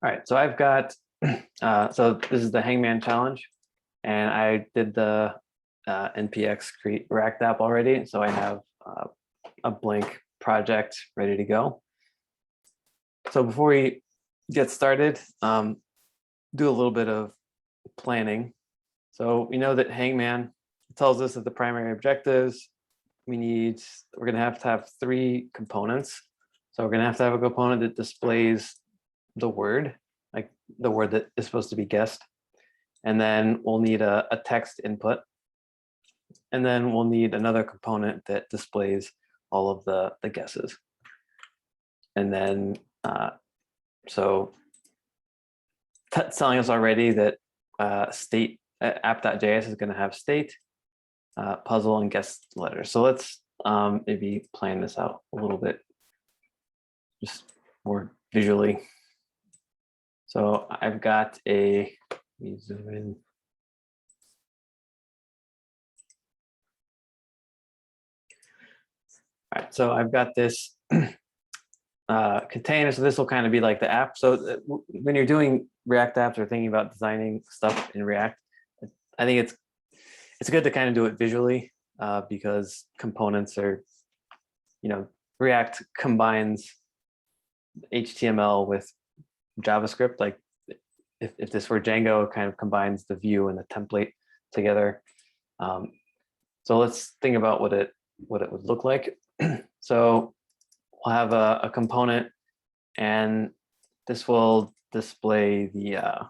All right, so I've got, so this is the Hangman challenge, and I did the NPX create React app already, so I have a blank project ready to go. So before we get started, do a little bit of planning. So we know that Hangman tells us that the primary objectives, we're gonna have to have 3 components. So we're gonna have to have a component that displays the word, like the word that is supposed to be guessed. And then we'll need a text input. And then we'll need another component that displays all of the guesses. And then, so telling us already that state app.js is going to have state, puzzle, and guess letters. So let's maybe plan this out a little bit, just more visually. So I've got let me zoom in. All right, so I've got this container, so this will kind of be like the app. So when you're doing React apps or thinking about designing stuff in React, I think it's good to kind of do it visually because components are, React combines HTML with JavaScript. Like if this were Django, it kind of combines the view and the template together. So let's think about what it would look like. So we'll have a component, and this will display the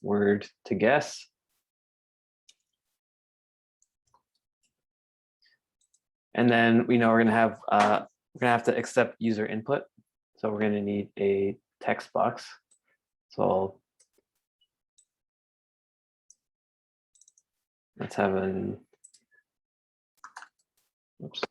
word to guess. And then we know we're gonna have to accept user input. So we're gonna need a text box. So let's have oops.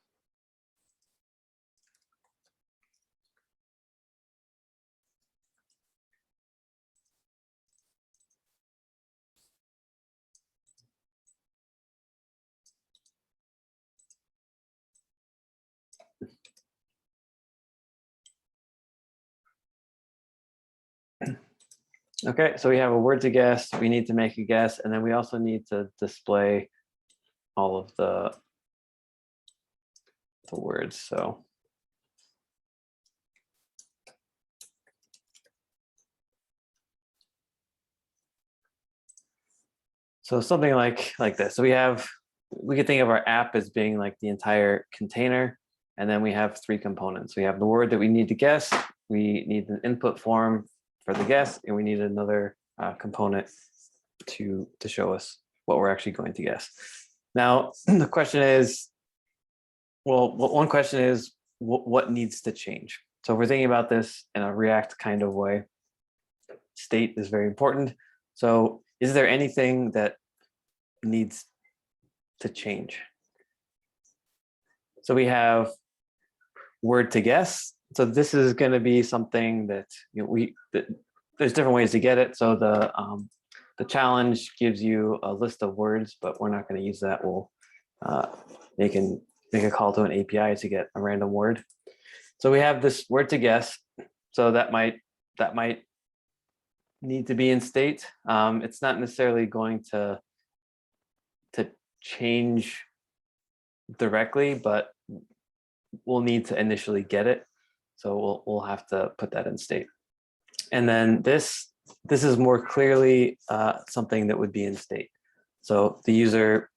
Okay, so we have a word to guess. We need to make a guess, and then we also need to display all of the words. So something like this. So we could think of our app as being like the entire container, and then we have 3 components. We have the word that we need to guess. We need an input form for the guess, and we need another component to show us what we're actually going to guess. Now, the question is, well, one question is, what needs to change? So if we're thinking about this in a React kind of way, state is very important. So is there anything that needs to change? So we have word to guess. So this is going to be something that there's different ways to get it. So the challenge gives you a list of words, but we're not going to use that. We'll make a call to an API to get a random word. So we have this word to guess. So that might need to be in state. It's not necessarily going to change directly, but we'll need to initially get it. So we'll have to put that in state. And then this is more clearly something that would be in state. So the user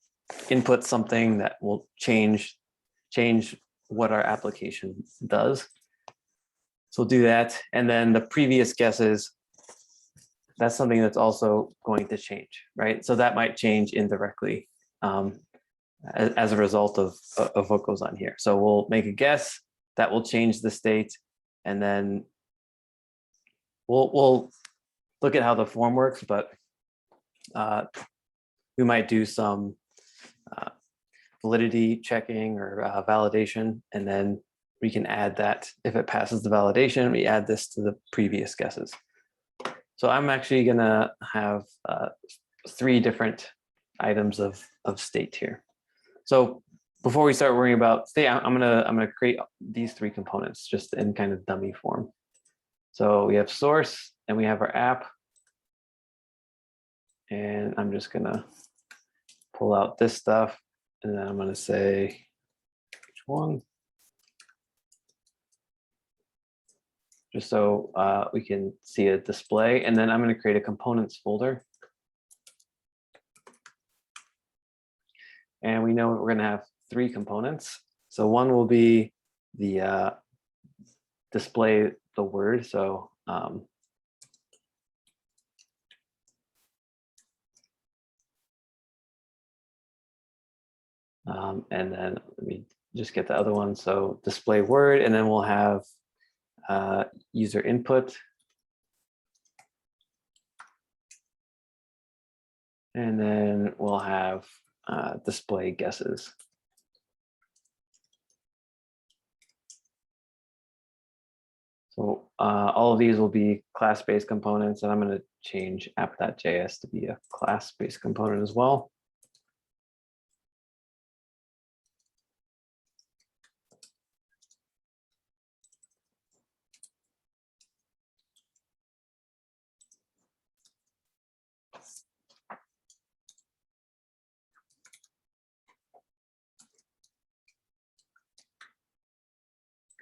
inputs something that will change what our application does. So we'll do that. And then the previous guesses, that's something that's also going to change, right? So that might change indirectly as a result of what goes on here. So we'll make a guess that will change the state, and then we'll look at how the form works, but we might do some validity checking or validation, and then we can add that. If it passes the validation, we add this to the previous guesses. So I'm actually gonna have 3 different items of state here. So before we start worrying about state, I'm gonna create these 3 components just in kind of dummy form. So we have source and we have our app. And I'm just gonna pull out this stuff and then I'm gonna say which one. Just so we can see a display. And then I'm gonna create a components folder. And we know we're gonna have 3 components. So one will be the display the word. So and then let me just get the other one. So display word, and then we'll have user input. And then we'll have display guesses. So all of these will be class-based components, and I'm going to change app.js to be a class-based component as well.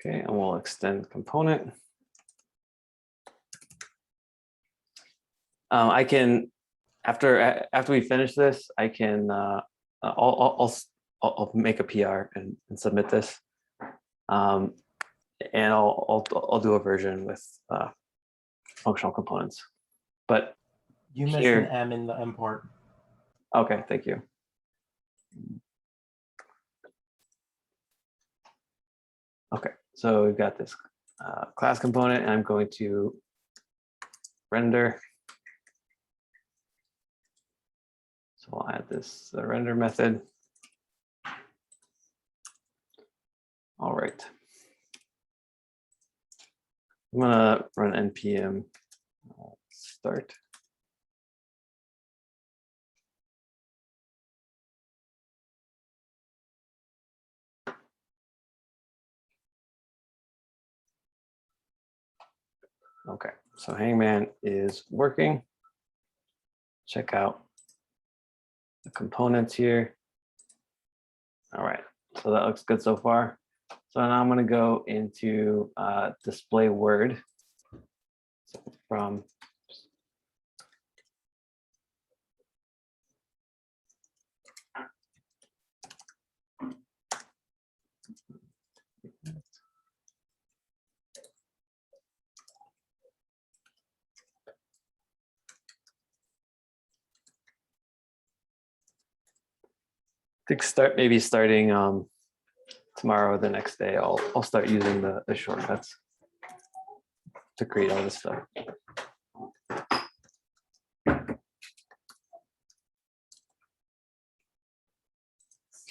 Okay, and we'll extend component. I can, after we finish this, I can I'll make a PR and submit this, and I'll do a version with functional components. But you missed an M in the import. Okay, thank you. Okay, so we've got this class component, and I'm going to render. So I'll add this render method. All right. I'm gonna run npm start. Okay, so Hangman is working. Check out the components here. All right, so that looks good so far. So now I'm going to go into DisplayWord. So from maybe starting tomorrow or the next day, I'll start using the shortcuts to create all this stuff.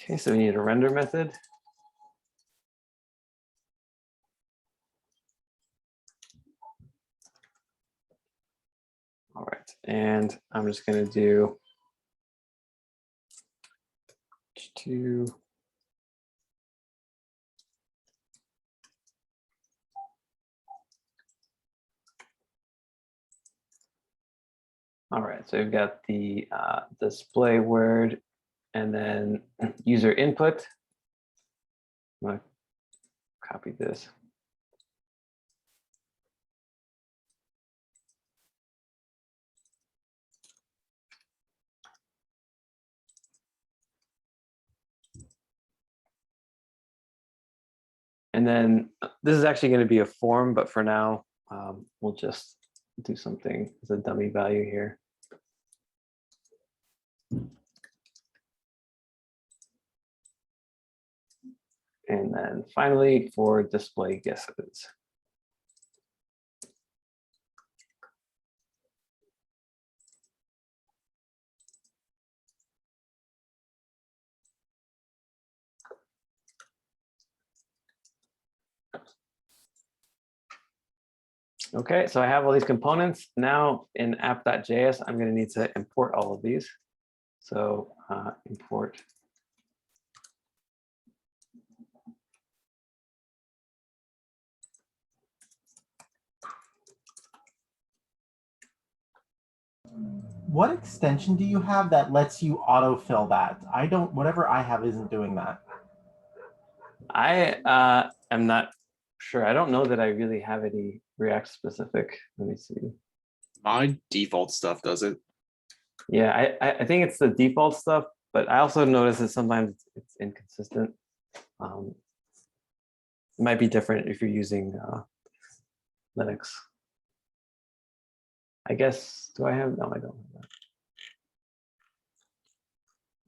Okay, so we need a render method. All right, and I'm just going to do two. All right, so we've got the display word and then user input. I'm going to copy this. And then this is actually going to be a form, but for now, we'll just do something as a dummy value here. And then finally, for DisplayGuesses. Okay, so I have all these components. Now in app.js, I'm going to need to import all of these. So import. What extension do you have that lets you autofill that? I don't, whatever I have isn't doing that. I am not sure. I don't know that I really have any React specific. Let me see. My default stuff does it. Yeah, I think it's the default stuff, but I also notice that sometimes it's inconsistent. It might be different if you're using Linux. I guess, do I have? No, I don't have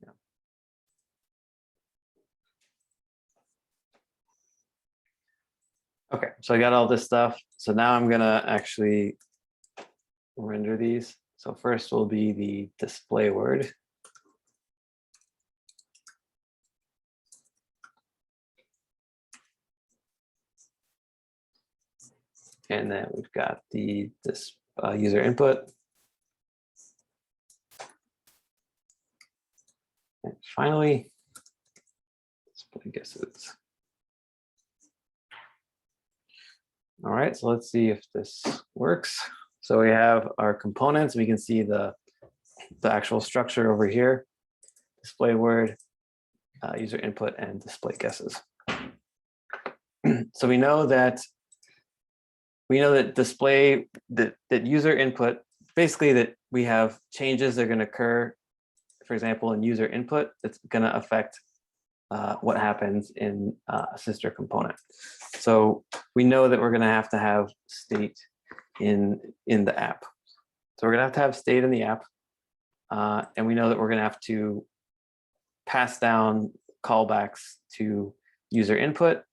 that. Okay, so I got all this stuff. So now I'm gonna actually render these. So first will be the DisplayWord. And then we've got the user input. And finally, DisplayGuesses. All right, so let's see if this works. So we have our components. We can see the actual structure over here, DisplayWord, user input, and DisplayGuesses. So we know that that user input, basically that we have changes that are going to occur, for example, in user input, that's going to affect what happens in a sister component. So we know that we're going to have state in the app. So we're going to have state in the app. And we know that we're going to have to pass down callbacks to user input,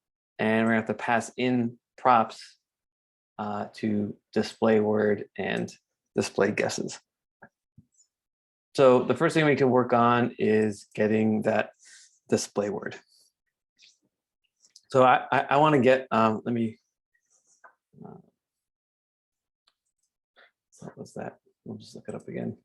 and we're going to have to pass in props to DisplayWord and DisplayGuesses. So the first thing we can work on is getting that DisplayWord. So I want to get, let me, what was that? We'll just look it up again.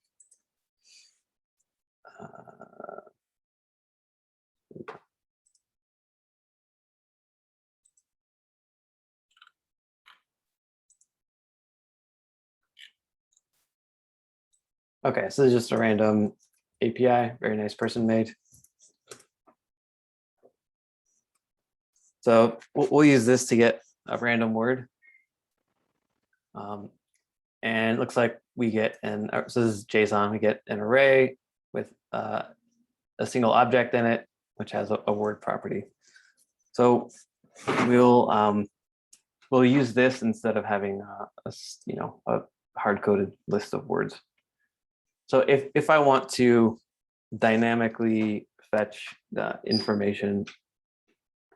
Okay, so this is just a random API, very nice person made. So we'll use this to get a random word. And it looks like we get so this is JSON, we get an array with a single object in it, which has a word property. So we'll use this instead of having a hard-coded list of words. So if I want to dynamically fetch the information,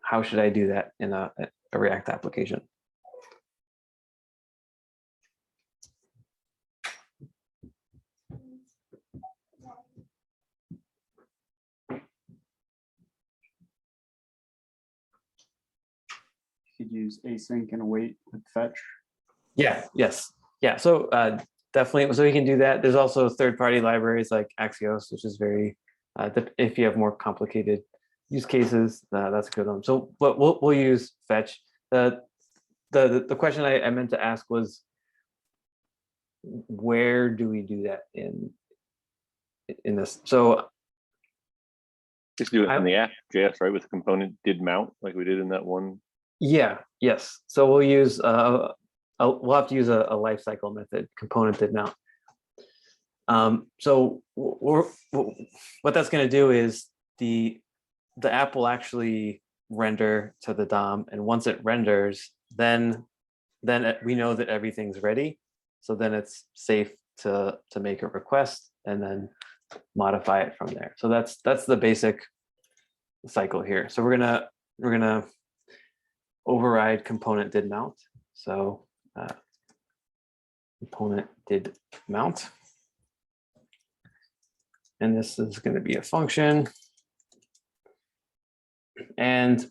how should I do that in a React application? You could use async and await with fetch. Yeah, yes. Yeah, so definitely, so we can do that. There's also third-party libraries like Axios, which is very, if you have more complicated use cases, that's a good one. So, but we'll use fetch. The question I meant to ask was, where do we do that in this? So just do it in the app.js, right? With the component did mount, like we did in that one. Yeah. Yes. So we'll use we'll have to use a lifecycle method, component did mount. So what that's going to do is the app will actually render to the DOM, and once it renders, then we know that everything's ready. So then it's safe to make a request and then modify it from there. So that's the basic cycle here. So we're gonna override component did mount. So component did mount, and this is going to be a function, and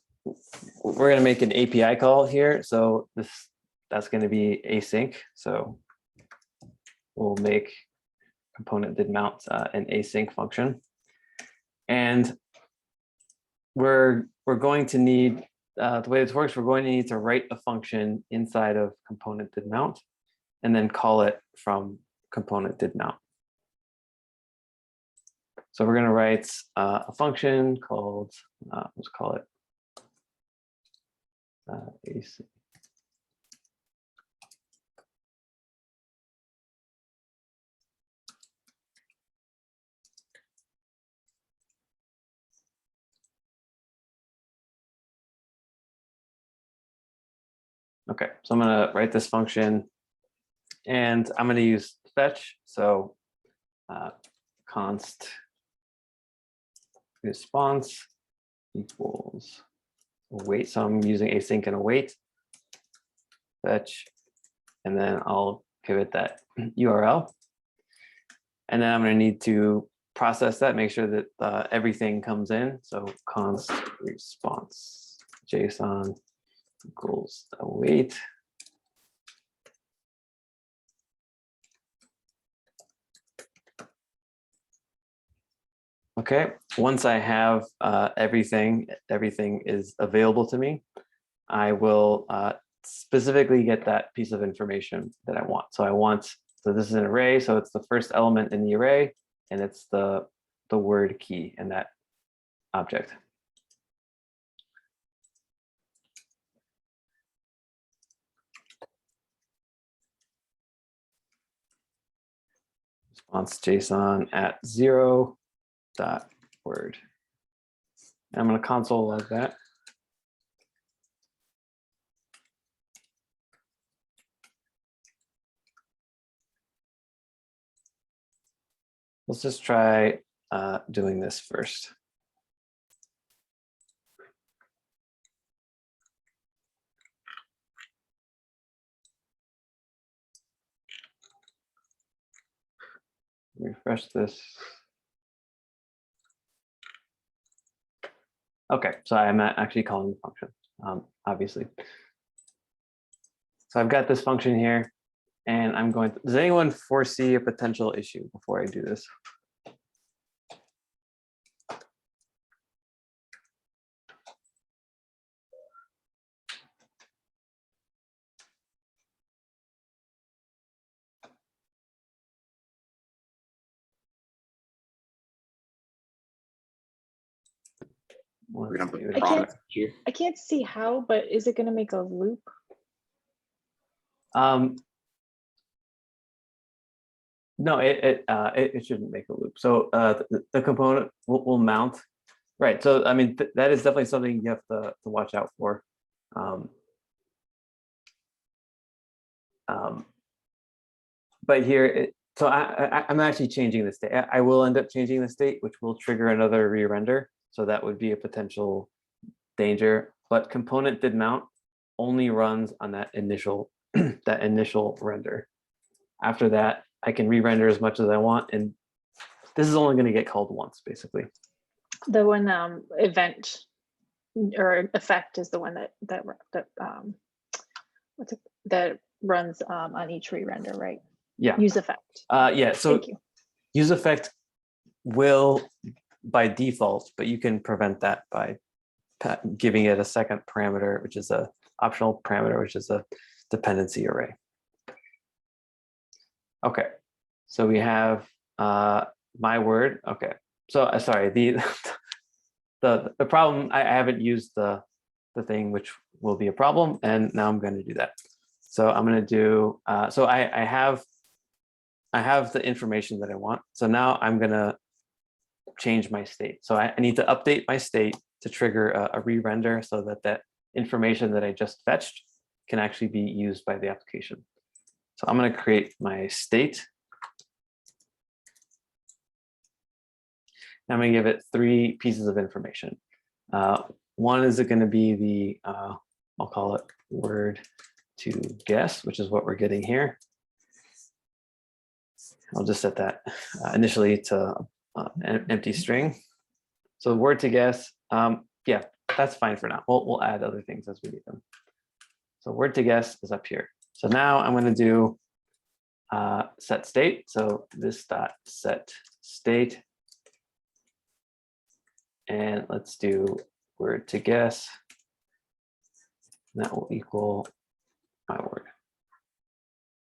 we're going to make an API call here. So that's going to be async. So we'll make component did mount an async function, and we're going to need the way this works. We're going to need to write a function inside of component did mount, and then call it from component did mount. So we're going to write a function called, let's call it AC. Okay, so I'm going to write this function, and I'm going to use fetch. So const response equals await. So I'm using async and await fetch, and then I'll give it that URL. And then I'm going to need to process that, make sure that everything comes in. So const response JSON equals await. Okay, once I have everything is available to me, I will specifically get that piece of information that I want. So this is an array, so it's the first element in the array, and it's the word key in that object. Response JSON at 0.word. And I'm going to console log that. Let's just try doing this first. Refresh this. Okay, so I'm not actually calling the function, obviously. So I've got this function here, and I'm going to, does anyone foresee a potential issue before I do this? We're gonna put Let's see. product here. I can't see how, but is it going to make a loop? No, it shouldn't make a loop. So the component will mount. Right. So I mean that is definitely something you have to watch out for. But here, so I'm actually changing the state. I will end up changing the state, which will trigger another re-render. So that would be a potential danger. But component did mount only runs on that initial that initial render. After that, I can re-render as much as I want, and this is only going to get called once, basically. The one event or effect is the one that runs on each re-render, right? Yeah. Use effect. Yeah. So Thank you. use effect will by default, but you can prevent that by giving it a second parameter, which is a optional parameter, which is a dependency array. Okay, so we have my word. Okay, so sorry, the problem, I haven't used the thing, which will be a problem, and now I'm going to do that. So I'm going to do, so I have the information that I want. So now I'm going to change my state. So I need to update my state to trigger a re-render so that information that I just fetched can actually be used by the application. So I'm going to create my state. I'm going to give it 3 pieces of information. One is going to be the, I'll call it word to guess, which is what we're getting here. I'll just set that initially to an empty string. So word to guess, yeah, that's fine for now. We'll add other things as we need them. So word to guess is up here. So now I'm going to do set state. So this dot set state. And let's do word to guess. And that will equal my word.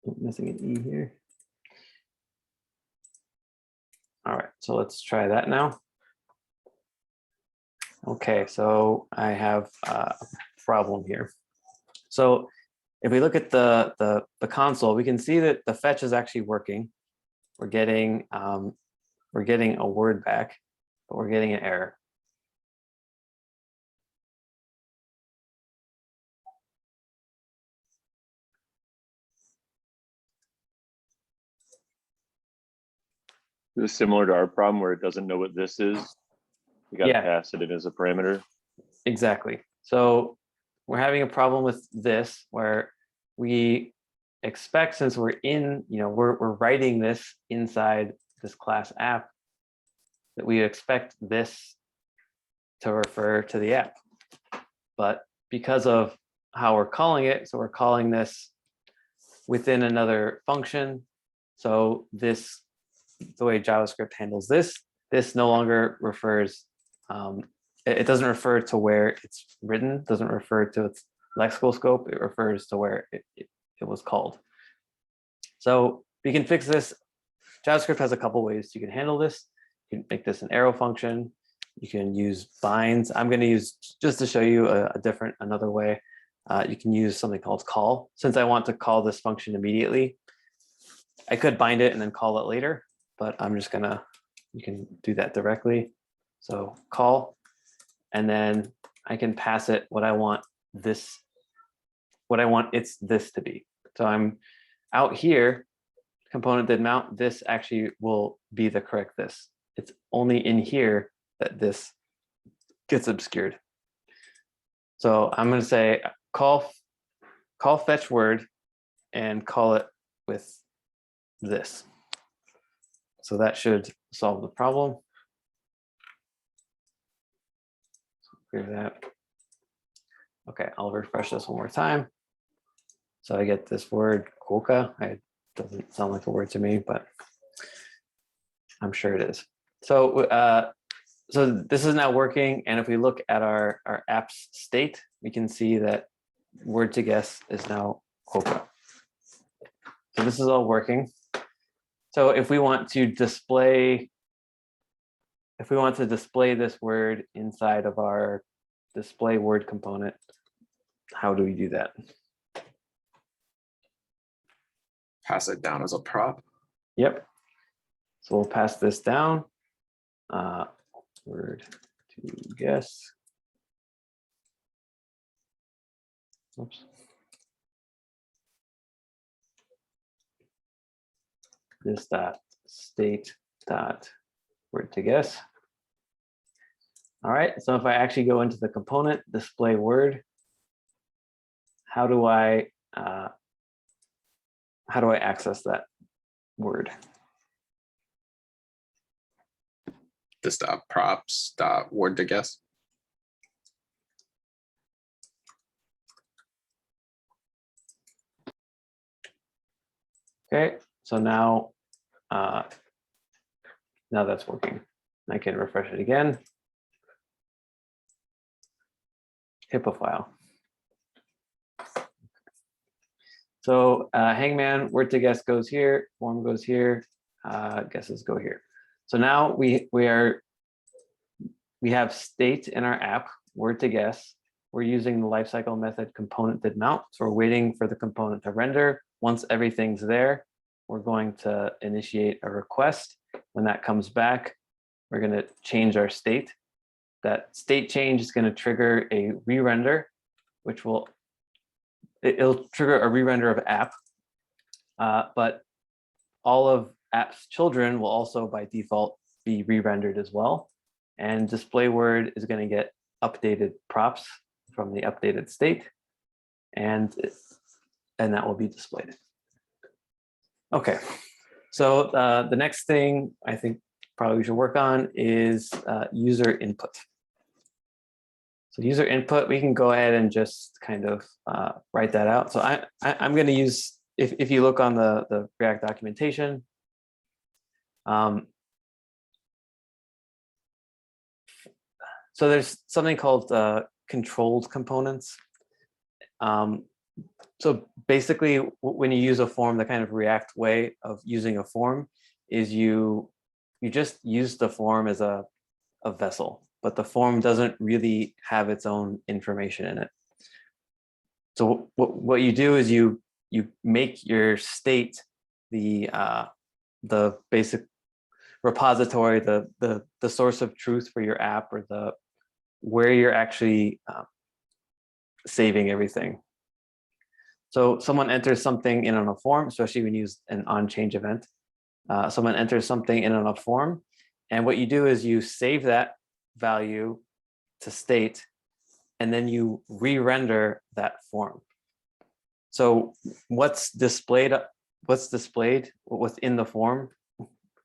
Oh, missing an E here. All right, so let's try that now. Okay, so I have a problem here. So if we look at the console, we can see that the fetch is actually working. We're getting a word back, but we're getting an error. This is similar to our problem where it doesn't know what this is. You got to Yeah. pass it in as a parameter. Exactly. So we're having a problem with this where we expect, since we're in, we're writing this inside this class app, that we expect this to refer to the app. But because of how we're calling it, so we're calling this within another function. So this, the way JavaScript handles this no longer refers, it doesn't refer to where it's written, doesn't refer to its lexical scope, it refers to where it was called. So we can fix this. JavaScript has a couple ways you can handle this. You can make this an arrow function. You can use binds. I'm going to use, just to show you another way, you can use something called call. Since I want to call this function immediately, I could bind it and then call it later, but I'm just gonna, you can do that directly. So call, and then I can pass it what I want this, what I want it's this to be. So I'm out here, component did mount, this actually will be the correct this. It's only in here that this gets obscured. So I'm going to say call fetch word and call it with this. So that should solve the problem. Clear that. Okay, I'll refresh this one more time. So I get this word coca. It doesn't sound like a word to me, but I'm sure it is. So so this is now working, and if we look at our app's state, we can see that word to guess is now coca. So this is all working. So if we want to display, this word inside of our DisplayWord component, how do we do that? Pass it down as a prop. Yep. So we'll pass this down. Word to guess. Oops. This dot state dot word to guess. All right. So if I actually go into the component display word, how do I access that word? This dot props dot word to guess. Okay, so now that's working. I can refresh it again. HIPAA file. So Hangman word to guess goes here, form goes here, guesses go here. So now we have state in our app, word to guess. We're using the lifecycle method component did mount. So we're waiting for the component to render. Once everything's there, we're going to initiate a request. When that comes back, we're going to change our state. That state change is going to trigger a re-render, which it'll trigger a re-render of app. But all of app's children will also by default be re-rendered as well. And DisplayWord is going to get updated props from the updated state, and that will be displayed. Okay, so the next thing I think probably we should work on is user input. So user input, we can go ahead and just kind of write that out. So I'm going to use, if you look on the React documentation, so there's something called controlled components. So basically, when you use a form, the kind of React way of using a form is you you just use the form as a vessel, but the form doesn't really have its own information in it. So what you do is you make your state the basic repository, the source of truth for your app, or the where you're actually saving everything. So someone enters something in on a form, especially when you use an on-change event. Someone enters something in on a form, and what you do is you save that value to state, and then you re-render that form. So what's displayed within the form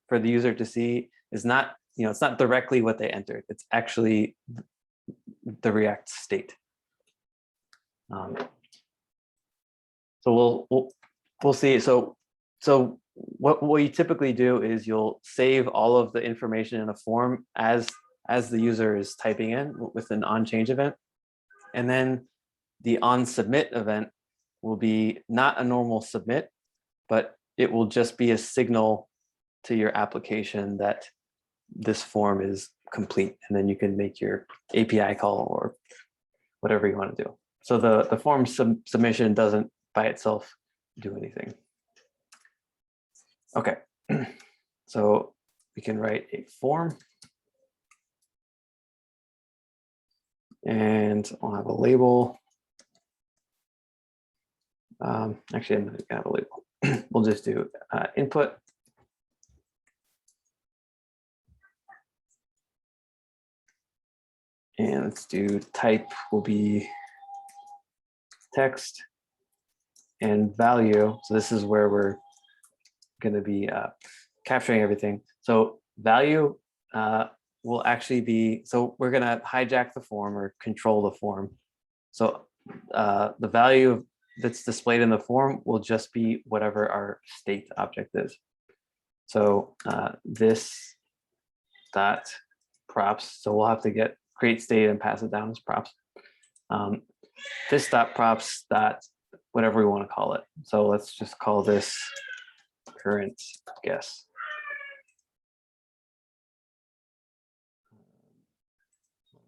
for the user to see is not, it's not directly what they entered. It's actually the React state. So we'll see. So what you typically do is you'll save all of the information in a form as the user is typing in with an on-change event, and then the on-submit event will be not a normal submit, but it will just be a signal to your application that this form is complete, and then you can make your API call or whatever you want to do. So the form submission doesn't by itself do anything. Okay, so we can write a form, and I'll have a label. Actually, I'm going to have a label. We'll just do input. And let's do type will be text, and value. So this is where we're going to be capturing everything. So value will actually be, so we're going to hijack the form or control the form. So the value that's displayed in the form will just be whatever our state object is. So this dot props. So we'll have to create state and pass it down as props. This dot props dot whatever we want to call it. So let's just call this current guess.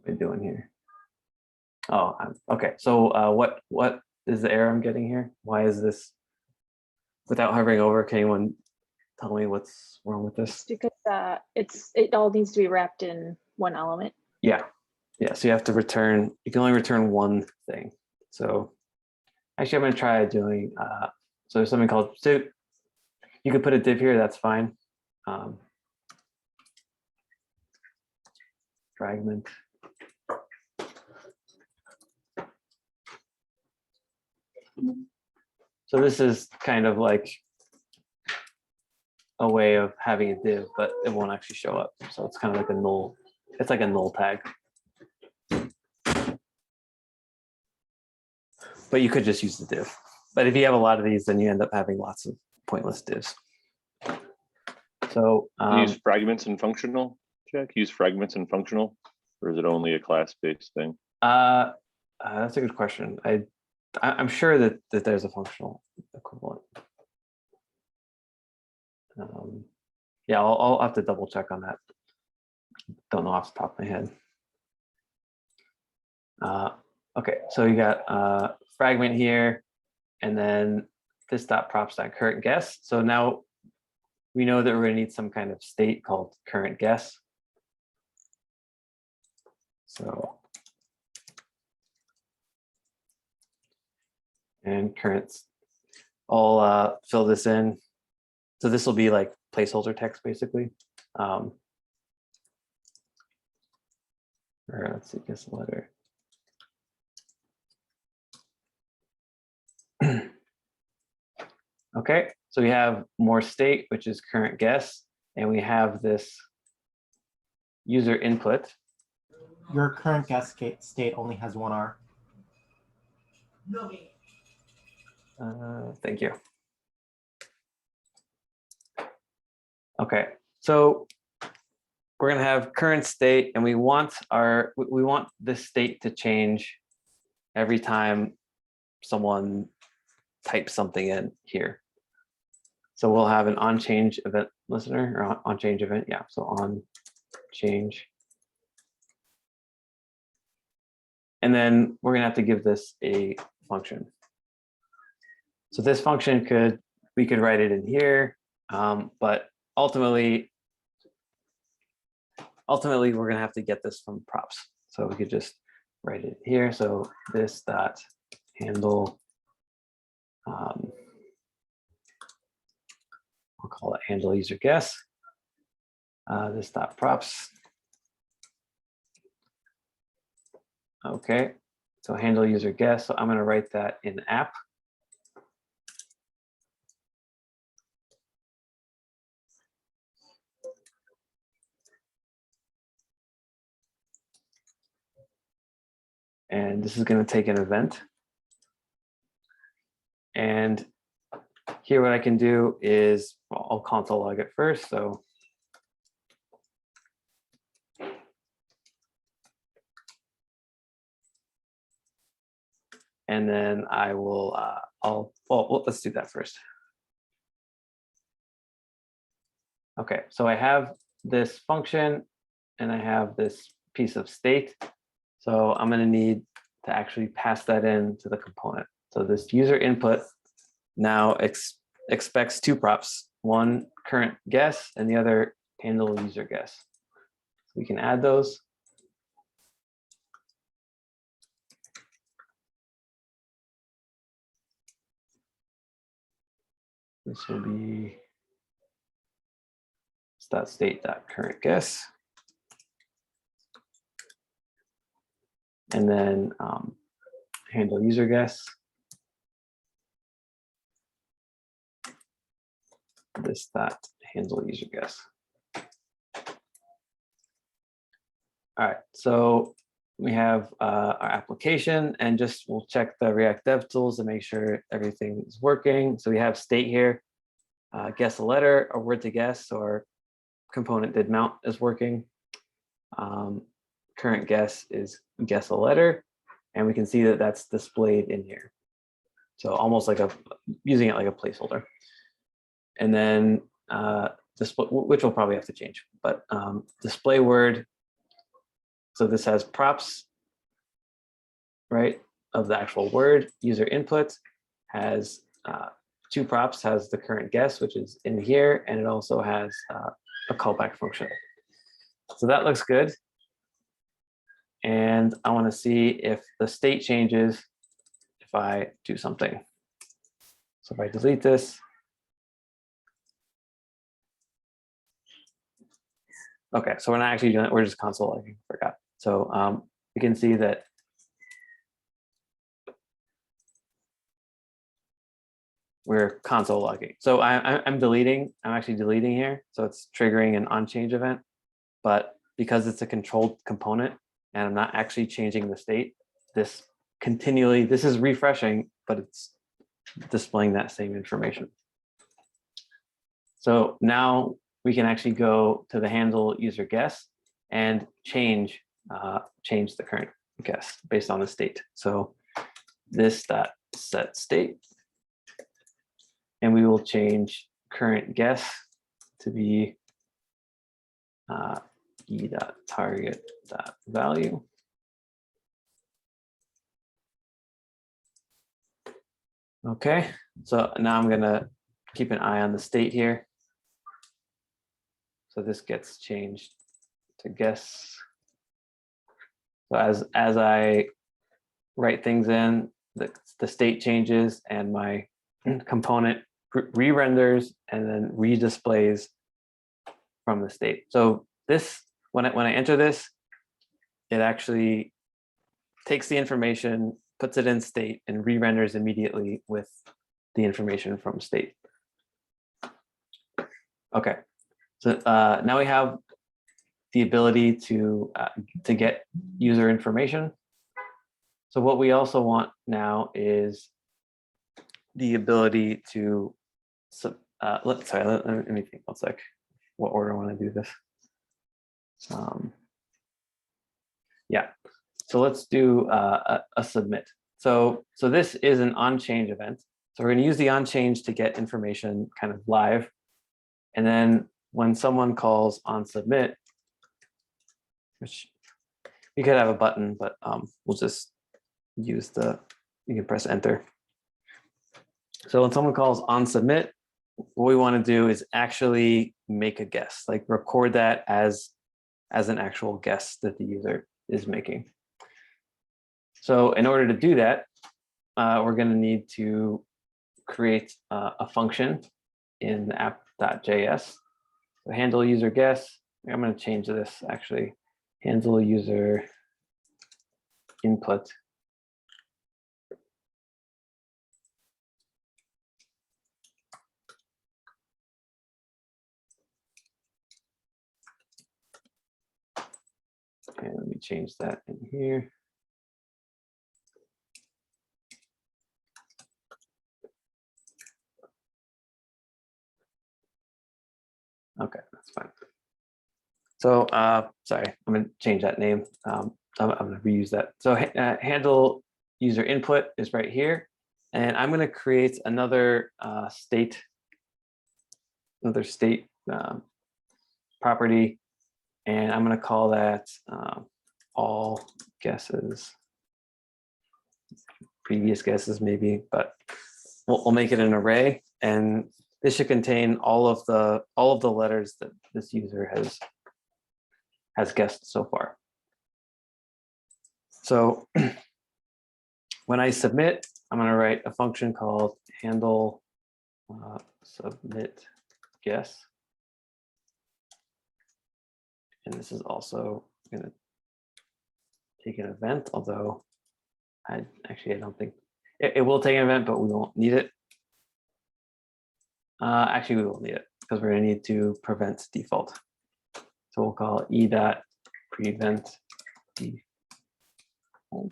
What am I doing here? Oh, okay. So what is the error I'm getting here? Why is this without hovering over? Can anyone tell me what's wrong with this? Because it all needs to be wrapped in one element. Yeah. So you have to return. You can only return one thing. So actually, I'm going to try doing. So there's something called. So you could put a div here. That's fine. Fragment. So this is kind of like a way of having a div, but it won't actually show up. So it's kind of like a null. It's like a null tag. But you could just use the div. But if you have a lot of these, then you end up having lots of pointless divs. So use fragments and functional, Jack? Use fragments and functional, or is it only a class-based thing? That's a good question. I'm sure that there's a functional equivalent. Yeah, I'll have to double check on that. Don't know off the top of my head. Okay, so you got fragment here, and then this dot props dot current guess. So now we know that we're going to need some kind of state called current guess. So and currents, I'll fill this in. So this will be like placeholder text basically. Or let's see, guess a letter. Okay, so we have more state, which is current guess, and we have this user input. Your current guess state only has one R. Thank you. Okay, so we're gonna have current state, and we want this state to change every time someone types something in here. So we'll have an on change event listener or on change event. Yeah, so on change. And then we're gonna have to give this a function. So this function we could write it in here, but ultimately we're gonna have to get this from props. So we could just write it here. So this dot handle, I'll call it handle user guess. This dot props. Okay, so handle user guess. So I'm going to write that in app. And this is going to take an event. And here what I can do is, well, I'll console log it first. So and then I will, well, let's do that first. Okay, so I have this function and I have this piece of state. So I'm going to need to actually pass that in to the component. So this user input now expects two props, one current guess and the other handle user guess. We can add those. This will be state.current guess. And then handle user guess. This dot handle user guess. All right, so we have our application, and just we'll check the React Dev Tools to make sure everything is working. So we have state here, guess a letter, a word to guess, or component did mount is working. Current guess is guess a letter, and we can see that that's displayed in here. So almost like using it like a placeholder. And then display, which we'll probably have to change, but DisplayWord. So this has props, right, of the actual word. User input has two props, has the current guess, which is in here, and it also has a callback function. So that looks good. And I want to see if the state changes if I do something. So if I delete this, okay, so we're not actually doing it, we're just console logging, forgot. So you can see that we're console logging. So I'm actually deleting here. So it's triggering an on-change event, but because it's a controlled component and I'm not actually changing the state, this is refreshing, but it's displaying that same information. So now we can actually go to the handle user guess and change the current guess based on the state. So this dot set state, and we will change current guess to be e dot target dot value. Okay, so now I'm gonna keep an eye on the state here. So this gets changed to guess. So as I write things in, the state changes and my component re-renders and then redisplays from the state. So this, when I enter this, it actually takes the information, puts it in state, and re-renders immediately with the information from state. Okay, so now we have the ability to get user information. So what we also want now is the ability to, let me think one sec, what order I want to do this. Yeah, so let's do a submit. So this is an on-change event. So we're going to use the onChange to get information kind of live. And then when someone calls onSubmit, which you could have a button, but we'll just use you can press enter. So when someone calls onSubmit, what we want to do is actually make a guess, like record that as an actual guess that the user is making. So in order to do that, we're going to need to create a function in app.js. So handle user guess. I'm going to change this actually. Handle user input. Okay, let me change that in here. Okay, that's fine. So sorry, I'm going to change that name. I'm going to reuse that. So handle user input is right here. And I'm going to create another state property. And I'm going to call that all guesses. Previous guesses maybe, but we'll make it an array. And this should contain all of the letters that this user has guessed so far. So when I submit, I'm going to write a function called handle submit guess. And this is also going to take an event, although I don't think it will take an event, but we won't need it. Actually, we will need it because we're going to need to prevent default. So we'll call e.prevent default.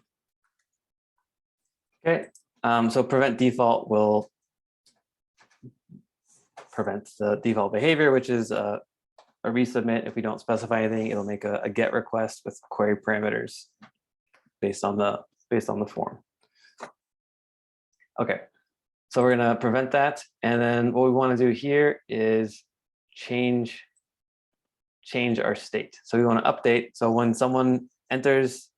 Okay, so prevent default will prevent the default behavior, which is a resubmit. If we don't specify anything, it'll make a get request with query parameters based on the form. Okay, so we're going to prevent that, and then what we want to do here is change our state. So we want to update. So when someone enters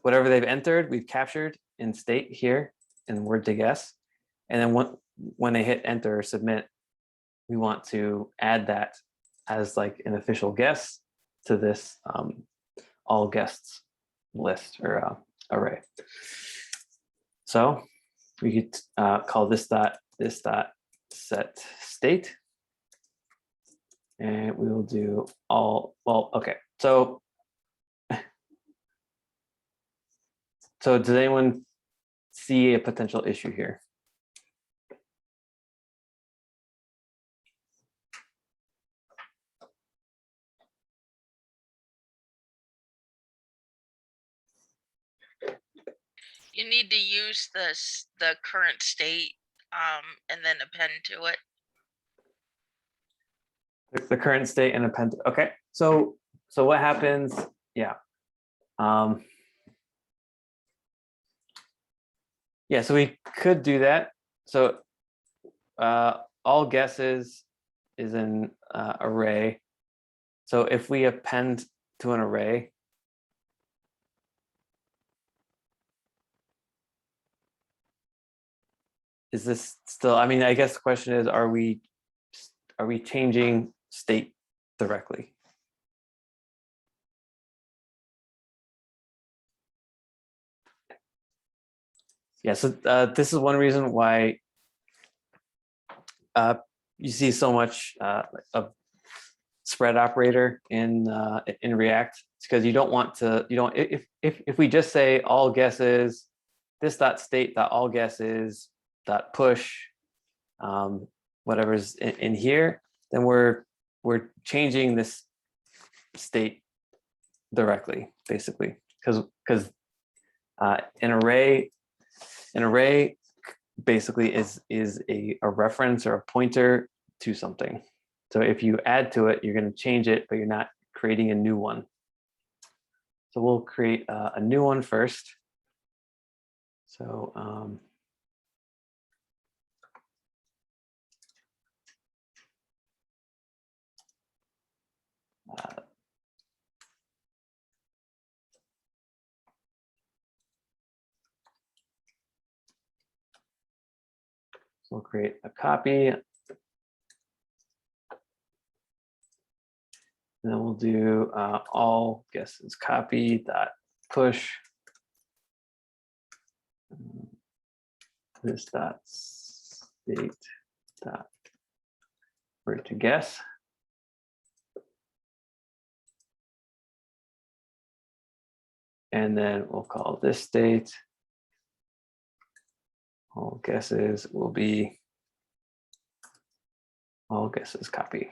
whatever they've entered, we've captured in state here in word to guess, and then when they hit enter or submit, we want to add that as like an official guess to this all guests list or array. So we could call this dot set state, and we will do all. Well, okay. So does anyone see a potential issue here? You need to use the current state and then append to it. The current state and append. Okay. So what happens? Yeah. Yeah. So we could do that. So all guesses is an array. So if we append to an array, is this still, I mean, I guess the question is, are we changing state directly? Yeah, so this is one reason why you see so much of spread operator in React. It's because you don't want to, if we just say all guesses, this dot state dot all guesses dot push, whatever's in here, then we're changing this state directly, basically, because an array basically is a reference or a pointer to something. So if you add to it, you're going to change it, but you're not creating a new one. So we'll create a new one first. So we'll create a copy. And then we'll do all guesses copy dot push this dot state dot word to guess. And then we'll call this state. All guesses will be all guesses copy.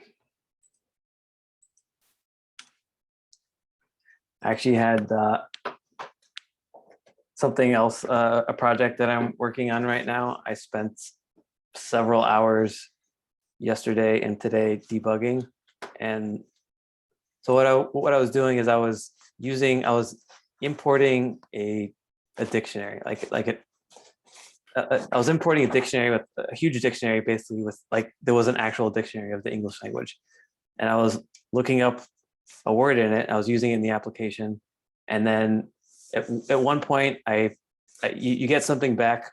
I actually had something else, a project that I'm working on right now. I spent several hours yesterday and today debugging. And so what I was doing is I was importing a dictionary, I was importing a dictionary with a huge dictionary, basically with there was an actual dictionary of the English language. And I was looking up a word in it. I was using it in the application. And then at one point you get something back,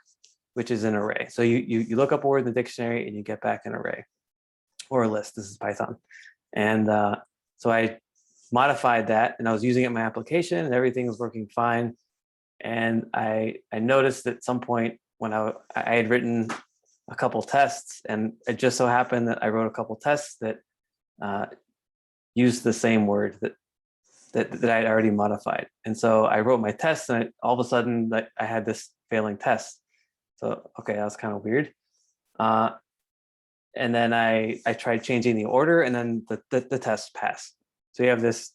which is an array. So you look up a word in the dictionary and you get back an array or a list. This is Python. And so I modified that and I was using it in my application and everything was working fine. And I noticed at some point when I had written a couple tests, and it just so happened that I wrote a couple tests that used the same word that I'd already modified. And so I wrote my test and all of a sudden I had this failing test. So, okay, that was kind of weird. And then I tried changing the order and then the test passed. So you have this,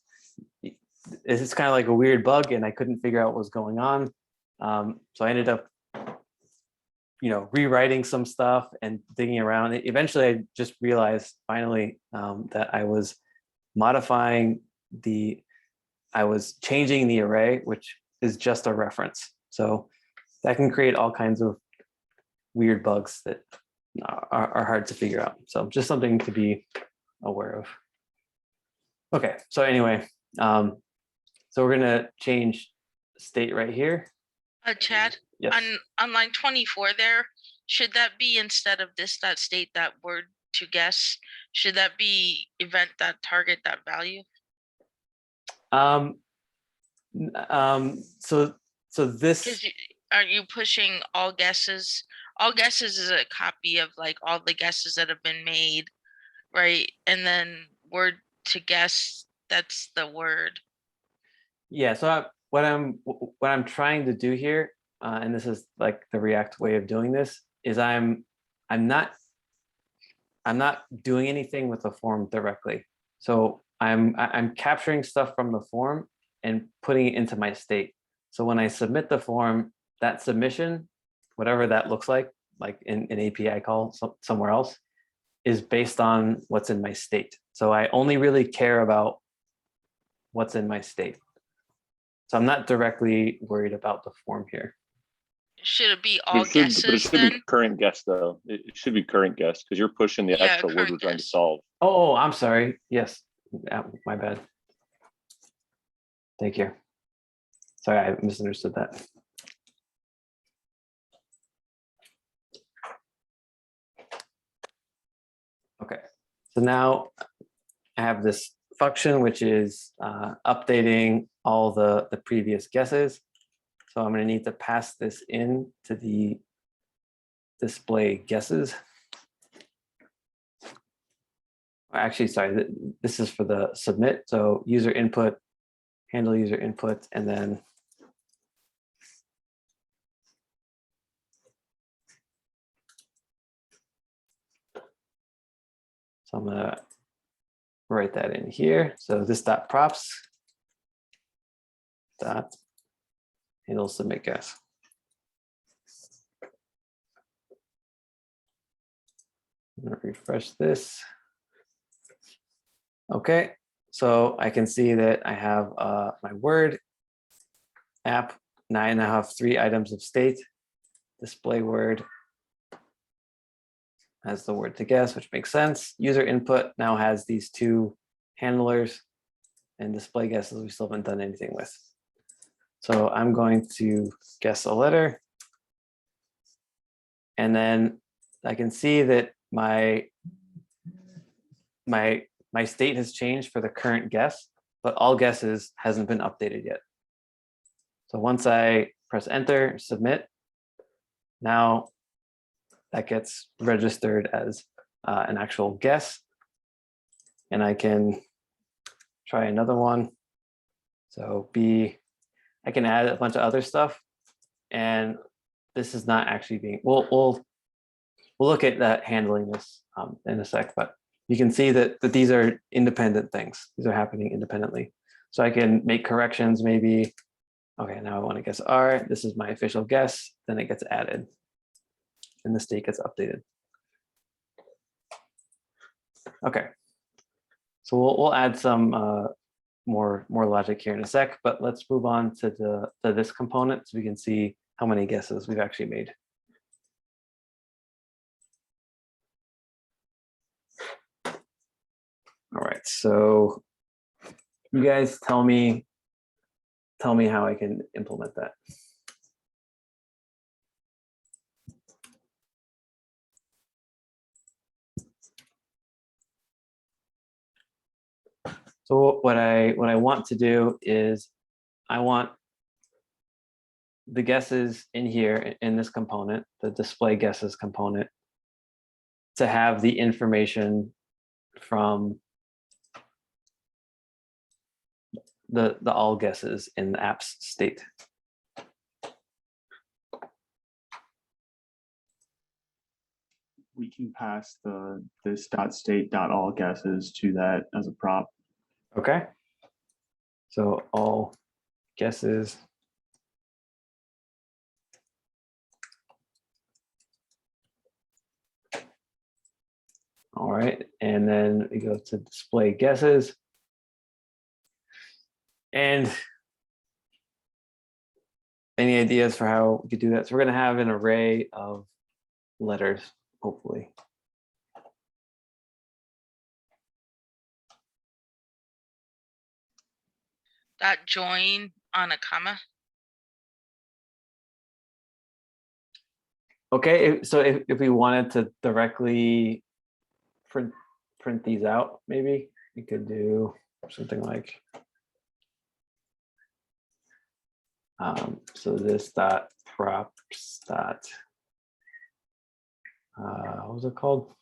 it's kind of like a weird bug and I couldn't figure out what was going on. So I ended up, rewriting some stuff and digging around. Eventually I just realized finally that I was modifying I was changing the array, which is just a reference. So that can create all kinds of weird bugs that are hard to figure out. So just something to be aware of. Okay, so anyway, so we're gonna change state right here. Chad, Yes. on line 24 there, should that be instead of this dot state dot word to guess, should that be event dot target dot value? So this, Aren't you pushing all guesses? All guesses is a copy of like all the guesses that have been made, right? And then word to guess, that's the word. yeah. So what I'm trying to do here, and this is like the React way of doing this, is I'm not doing anything with the form directly. So I'm capturing stuff from the form and putting it into my state. So when I submit the form, that submission, whatever that looks like in an API call somewhere else, is based on what's in my state. So I only really care about what's in my state. So I'm not directly worried about the form here. Should it be But all it should, guesses but it should then? be current guess though. It should be current guess because you're pushing the Yeah, actual word we're current trying to guess. solve. Oh, I'm sorry. Yes, my bad. Thank you. Sorry, I misunderstood that. Okay, so now I have this function which is updating all the previous guesses. So I'm going to need to pass this in to the DisplayGuesses. Actually, sorry, this is for the submit. So user input, handle user input, and then so I'm going to write that in here. So this dot props dot handle submit guess. I'm going to refresh this. Okay, so I can see that I have my word app. Now I have 3 items of state. DisplayWord has the word to guess, which makes sense. User input now has these 2 handlers, and DisplayGuesses we still haven't done anything with. So I'm going to guess a letter, and then I can see that my state has changed for the current guess, but AllGuesses hasn't been updated yet. So once I press enter, submit, now that gets registered as an actual guess. And I can try another one. So I can add a bunch of other stuff. And this is not actually being, we'll look at that handling this in a sec, but you can see that these are independent things. These are happening independently. So I can make corrections maybe. Okay, now I want to guess R. This is my official guess. Then it gets added and the state gets updated. Okay, so we'll add some more logic here in a sec, but let's move on to this component so we can see how many guesses we've actually made. All right, so you guys tell me how I can implement that. So what I want to do is I want the guesses in here in this component, the DisplayGuesses component, to have the information from the AllGuesses in the app's state. We can pass this .state.AllGuesses to that as a prop. Okay. So AllGuesses. All right, and then we go to DisplayGuesses. And any ideas for how we could do that? So we're going to have an array of letters, hopefully. Dot join on a comma. Okay, so if we wanted to directly print these out, maybe we could do something like so this dot props dot what was it called?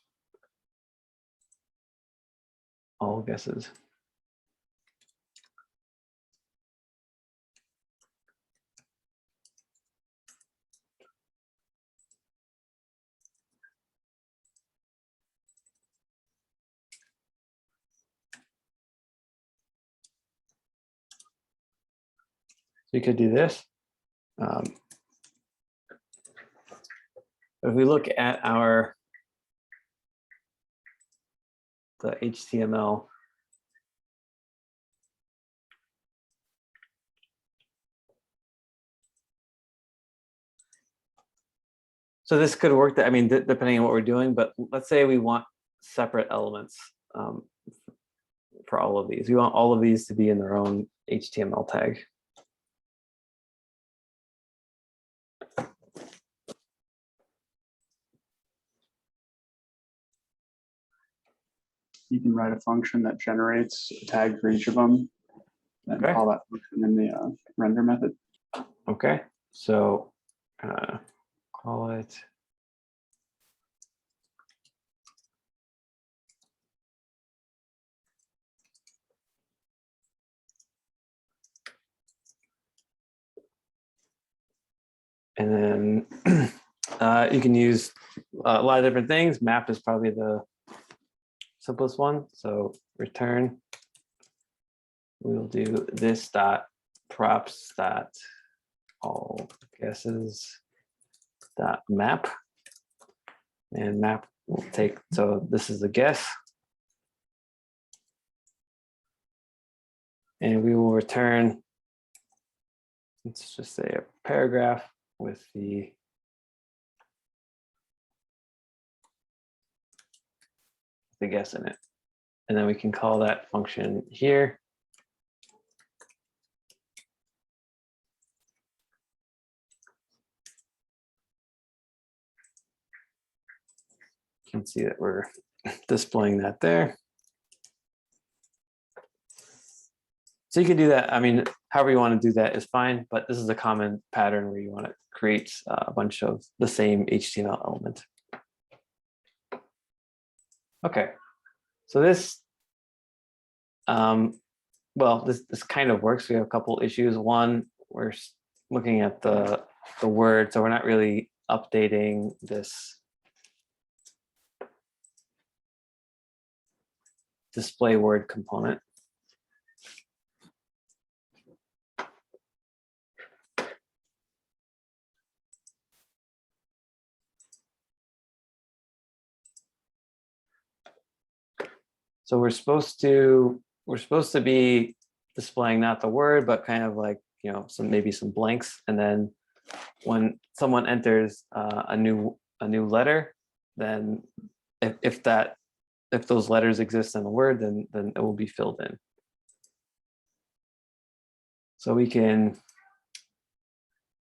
AllGuesses. So you could do this. If we look at the HTML, so this could work, I mean, depending on what we're doing, but let's say we want separate elements for all of these. We want all of these to be in their own HTML tag. You can write a function that generates a tag for each of them, and Okay. call that function in the render method. Okay, so call it and then you can use a lot of different things. Map is probably the simplest one. So return, we'll do this dot props dot AllGuesses dot map, and map will take, so this is the guess, and we will return, let's just say a paragraph with the guess in it. And then we can call that function here. can see that we're displaying that there. So you can do that. I mean, however you want to do that is fine, but this is a common pattern where you want to create a bunch of the same HTML element. Okay, so this, well, this kind of works. We have a couple issues. One, we're looking at the word, so we're not really updating this DisplayWord component. So we're supposed to be displaying not the word, but kind of like, you know, maybe some blanks. And then when someone enters a new letter, then if those letters exist in the word, then it will be filled in. So we can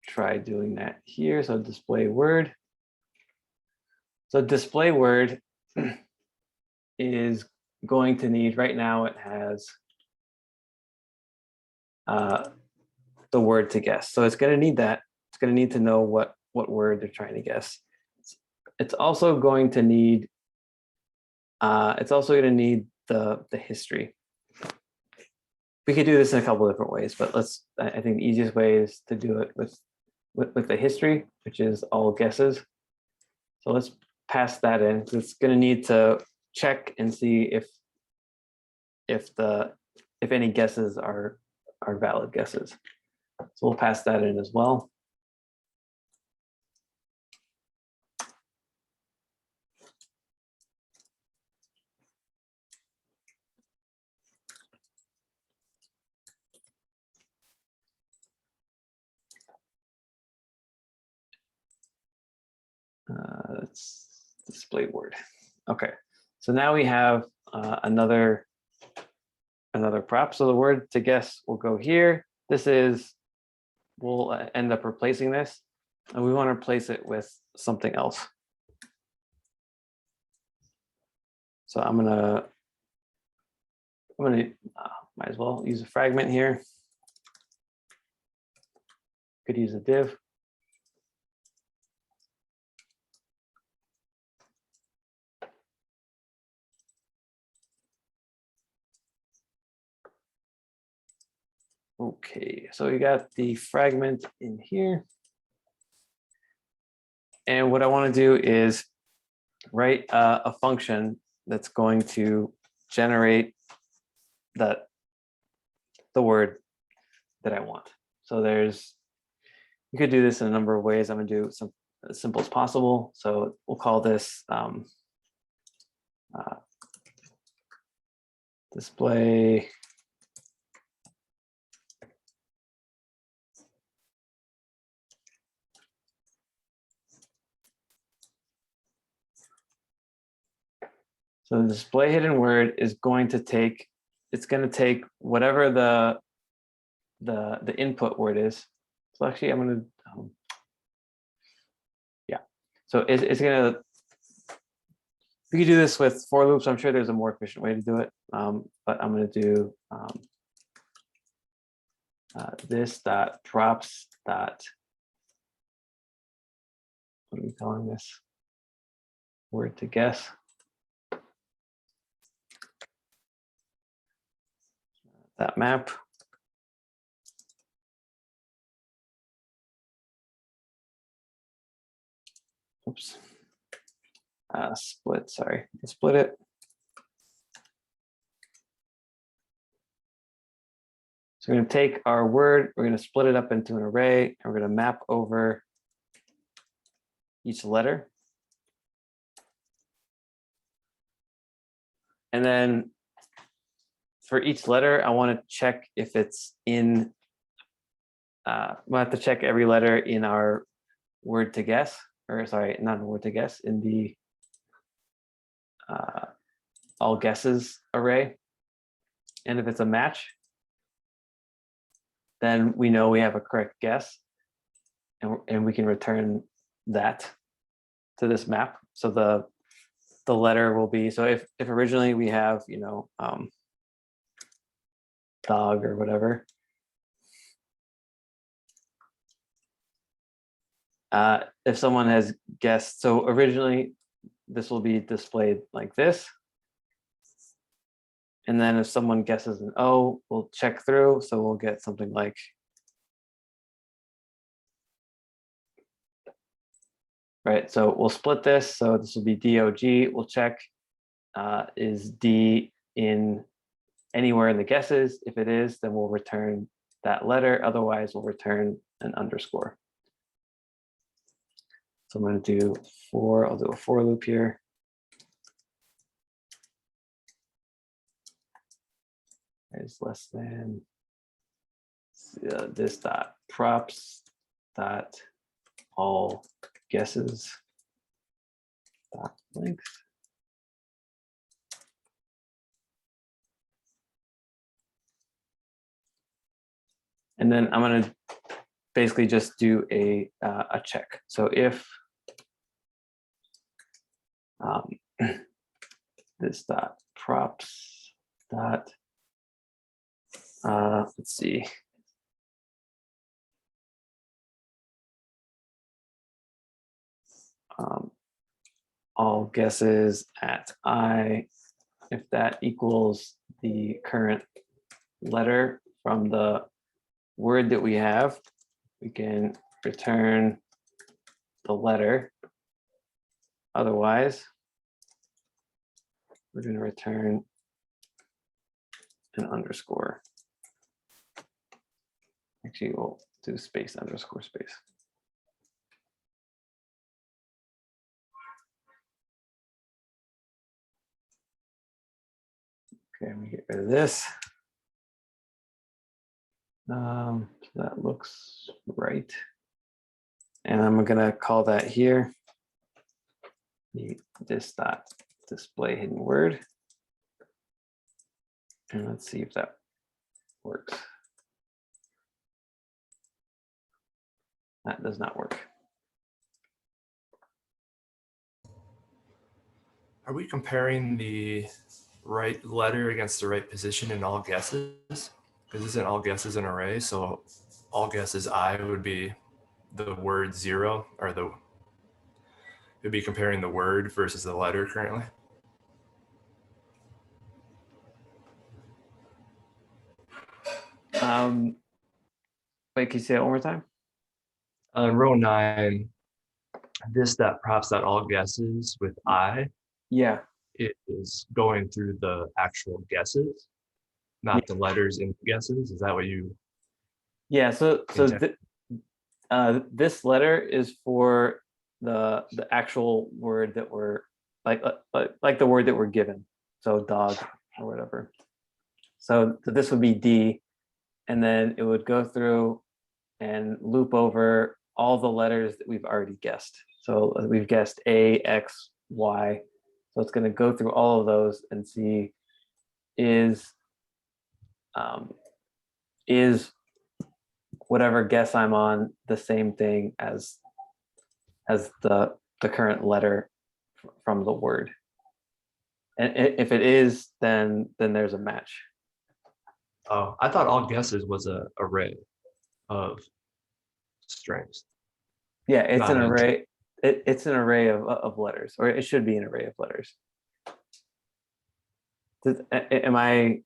try doing that here. So display word. So display word is going to need, right now it has the word to guess. So it's going to need that. It's going to need to know what word they're trying to guess. It's also going to need the history. We could do this in a couple of different ways, but I think the easiest way is to do it with the history, which is AllGuesses. So let's pass that in. So it's going to need to check and see if any guesses are valid guesses. So we'll pass that in as well. Let's display word. Okay, so now we have another prop. So the word to guess will go here. We'll end up replacing this, and we want to replace it with something else. So I'm gonna might as well use a fragment here. Could use a div. Okay, so we got the fragment in here. And what I want to do is write a function that's going to generate the word that I want. So you could do this in a number of ways. I'm going to do some as simple as possible. So we'll call this display So the display hidden word is going to take, it's going to take whatever the input word is. So actually I'm going to, yeah. So it's going to, we could do this with for loops. I'm sure there's a more efficient way to do it. But I'm going to do this dot props dot, what are we calling this? Word to guess. That map. Oops. Split, sorry, split it. So we're going to take our word, we're going to split it up into an array, and we're going to map over each letter. And then for each letter, I want to check if it's in, we'll have to check every letter in our word to guess, or sorry, not word to guess, in the AllGuesses array. And if it's a match, then we know we have a correct guess, and we can return that to this map. So the letter will be. So if originally we have, dog or whatever, if someone has guessed, so originally this will be displayed like this. And then if someone guesses an O, we'll check through. So we'll get something like, right, so we'll split this. So this will be DOG. We'll check, is D in anywhere in the guesses? If it is, then we'll return that letter. Otherwise, we'll return an underscore. So I'm going to do I'll do a for loop here. Is less than this dot props dot all guesses dot length. And then I'm going to basically just do a check. So if this dot props dot let's see. All guesses at I, if that equals the current letter from the word that we have, we can return the letter. Otherwise, we're going to return an underscore. Actually, we'll do space underscore space. Okay, let me get rid of this. So that looks right. And I'm going to call that here this dot display hidden word. And let's see if that works. That does not work. Are we comparing the right letter against the right position in all guesses? Because isn't all guesses an array? So all guesses I would be the word 0, or it'd be comparing the word versus the letter currently. Wait, can you say that one more time? On row 9, this dot props dot all guesses with I, Yeah. it is going through the actual guesses, not the letters in guesses. Is that what you? Yeah. So this letter is for the actual word that we're like the word that we're given. So dog or whatever. So this would be D, and then it would go through and loop over all the letters that we've already guessed. So we've guessed A, X, Y. So it's going to go through all of those and see is whatever guess I'm on the same thing as the current letter from the word. And if it is, then there's a match. Oh, I thought all guesses was a array of strings. Yeah, it's Not an a- array. It's an array of letters, or it should be an array of letters. Am I?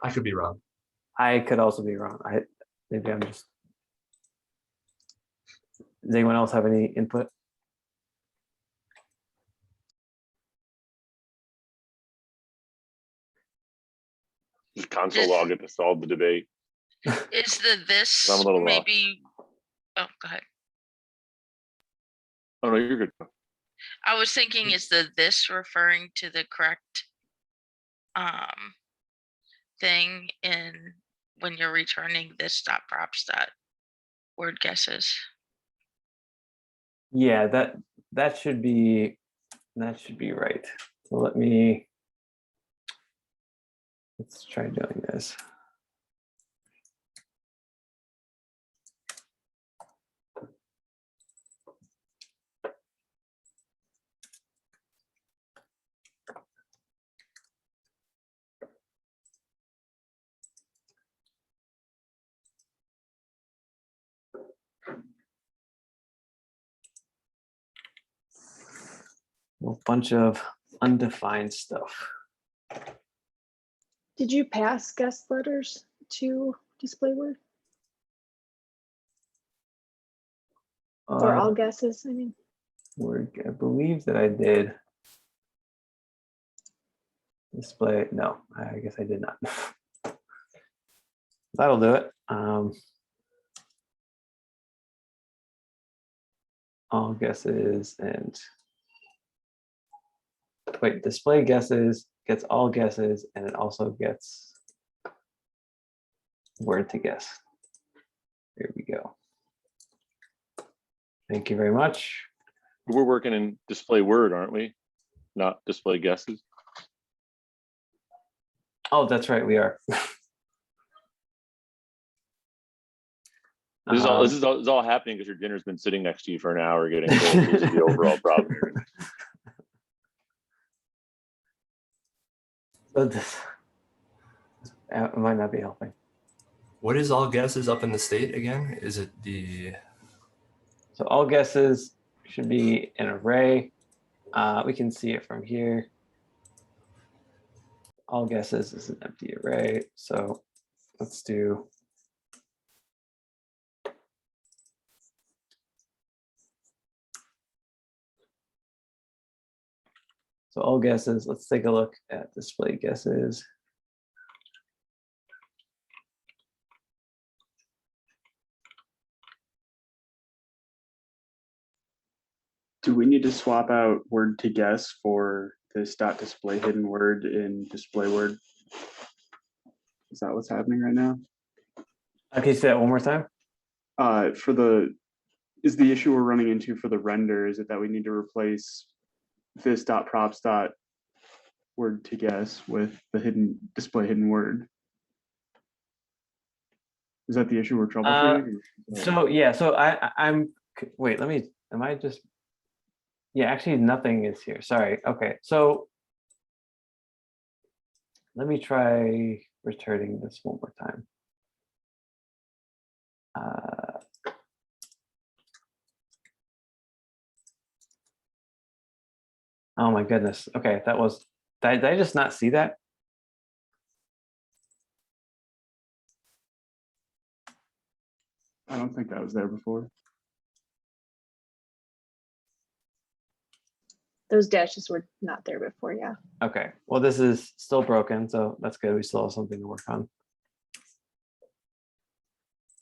I could be wrong. I could also be wrong. Maybe I'm just. Does anyone else have any input? Just console log it to solve the debate. Is the this I'm a little lost. maybe? Oh, go ahead. Oh no, you're good. I was thinking, is the this referring to the correct thing in when you're returning this dot props dot word guesses? Yeah, that should be right. So let's try doing this. A bunch of undefined stuff. Did you pass guest letters to DisplayWord or all guesses? I mean, I believe that I did. Display, no, I guess I did not. That'll do it. All guesses and wait, display guesses gets all guesses and it also gets word to guess. Here we go. Thank you very much. We're working in DisplayWord, aren't we? Not DisplayGuesses. Oh, that's right, we are. This is all happening because your dinner's been sitting next to you for an hour getting cold. This is the overall problem here. So this it might not be helping. What is all guesses up in the state again? Is it the So all guesses should be an array. We can see it from here. All guesses is an empty array. So let's do. So all guesses, let's take a look at display guesses. Do we need to swap out word to guess for this dot display hidden word in DisplayWord? Is that what's happening right now? Can you say that one more time? Is the issue we're running into for the render, is it that we need to replace this dot props dot word to guess with the hidden display hidden word? Is that the issue we're troubleshooting? So yeah, so I'm wait, am I just, yeah, actually nothing is here. Sorry. Okay, so let me try returning this one more time. Oh my goodness. Okay, did I just not see that? I don't think that was there before. those dashes were not there before, yeah. Okay, well, this is still broken, so that's good. We still have something to work on.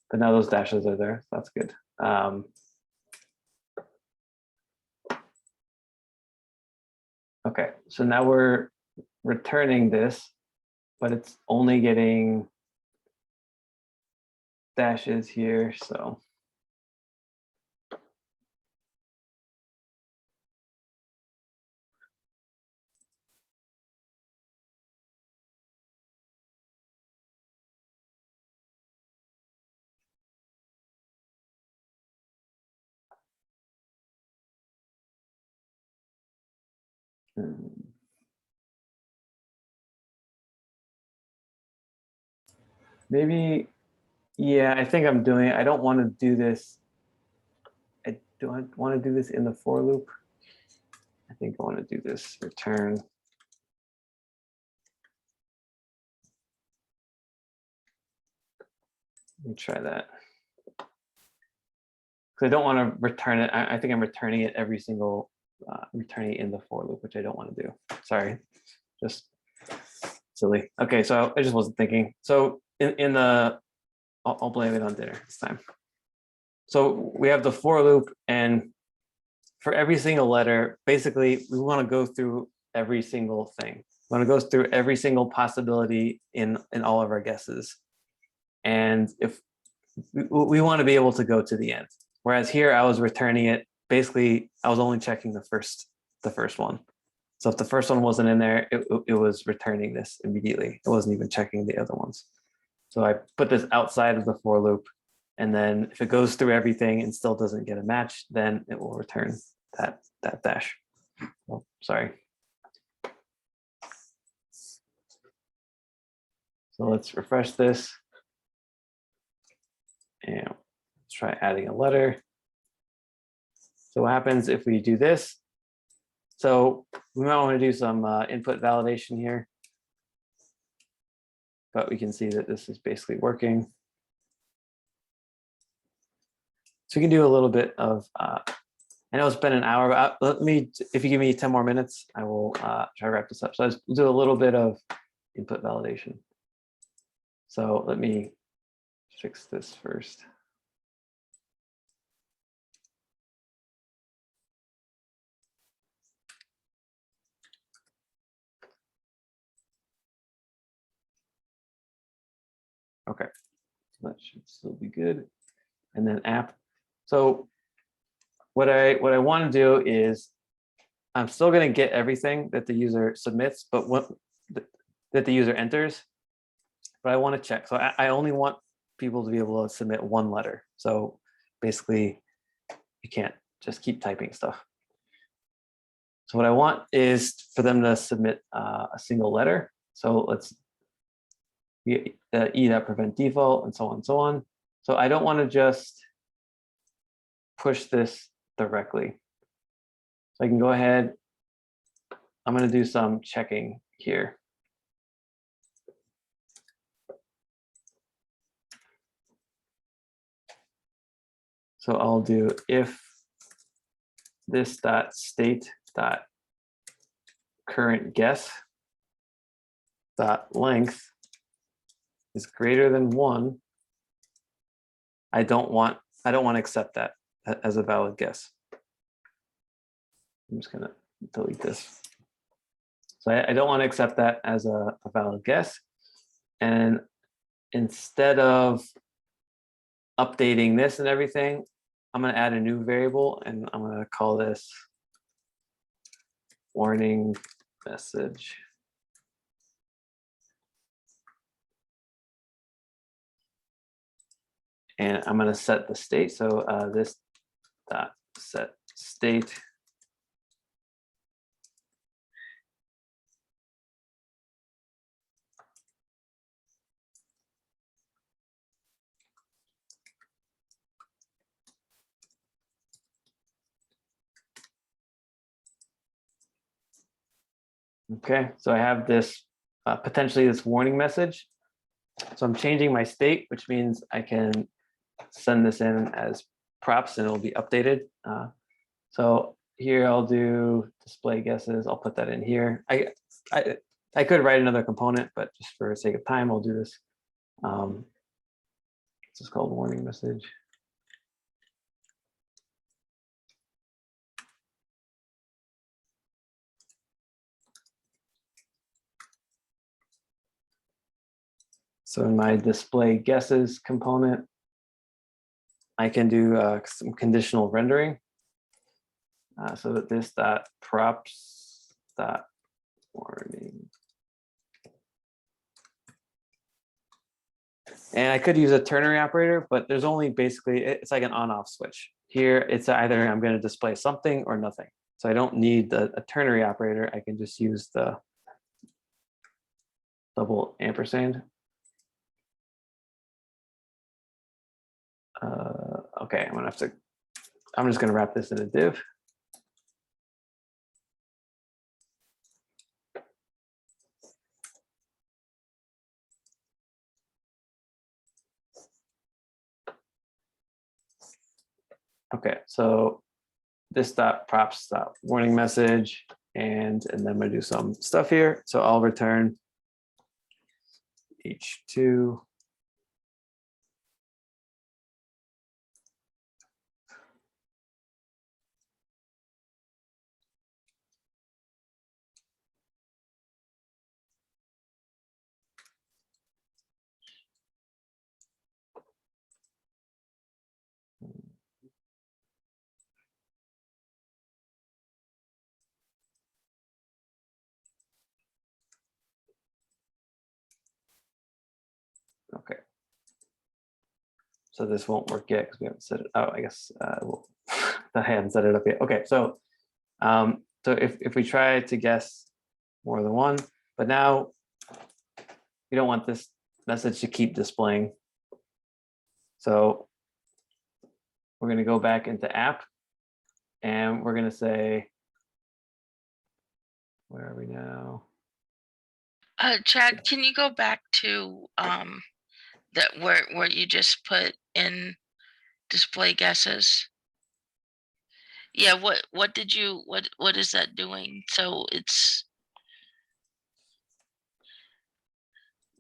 But now those dashes are there, so that's good. Okay, so now we're returning this, but it's only getting dashes here, so. Maybe, yeah, I think I'm doing it. I don't want to do this. I don't want to do this in the for loop. I think I want to do this return. Let me try that. Because I don't want to return it. I think I'm returning it every single, returning it in the for loop, which I don't want to do. Sorry, just silly. Okay, so I just wasn't thinking. So in the, I'll blame it on dinner this time. So we have the for loop, and for every single letter, basically, we want to go through every single thing. We want to go through every single possibility in all of our guesses. And if we want to be able to go to the end. Whereas here I was returning it, basically I was only checking the first one. So if the first one wasn't in there, it was returning this immediately. It wasn't even checking the other ones. So I put this outside of the for loop, and then if it goes through everything and still doesn't get a match, then it will return that dash. Oh, sorry. So let's refresh this. And let's try adding a letter. So what happens if we do this? So we might want to do some input validation here. But we can see that this is basically working. So we can do a little bit of, I know it's been an hour, but let me, if you give me 10 more minutes, I will try to wrap this up. So let's do a little bit of input validation. So let me fix this first. Okay, so that should still be good. And then app. So what I want to do is I'm still going to get everything that the user submits, but what that the user enters. But I want to check. So I only want people to be able to submit one letter. So basically, you can't just keep typing stuff. So what I want is for them to submit a single letter. So let's e.prevent default and so on and so on. So I don't want to just push this directly. So I can go ahead. I'm going to do some checking here. So I'll do if this dot state dot current guess dot length is greater than 1. I don't want to accept that as a valid guess. I'm just going to delete this. So I don't want to accept that as a valid guess. And instead of updating this and everything, I'm going to add a new variable, and I'm going to call this warning message. And I'm going to set the state. So this dot set state. Okay, so I have this potentially this warning message. So I'm changing my state, which means I can send this in as props and it'll be updated. So here I'll do DisplayGuesses. I'll put that in here. I could write another component, but just for the sake of time, I'll do this. This is called warning message. So in my DisplayGuesses component, I can do some conditional rendering. So that this dot props dot warning. And I could use a ternary operator, but there's only basically, it's like an on-off switch. Here, it's either I'm going to display something or nothing. So I don't need a ternary operator. I can just use the double ampersand. Okay, I'm just going to wrap this in a div. Okay, so this dot props dot warning message, and then I'm going to do some stuff here. So I'll return H2. Okay. So this won't work yet because we haven't set it. Oh, I guess I haven't set it up yet. Okay, so so if we try to guess more than one, but now we don't want this message to keep displaying. So we're going to go back into app, and we're going to say Where are we now? Chad, can you go back to that where you just put in display guesses? Yeah, what did you what is that doing? So it's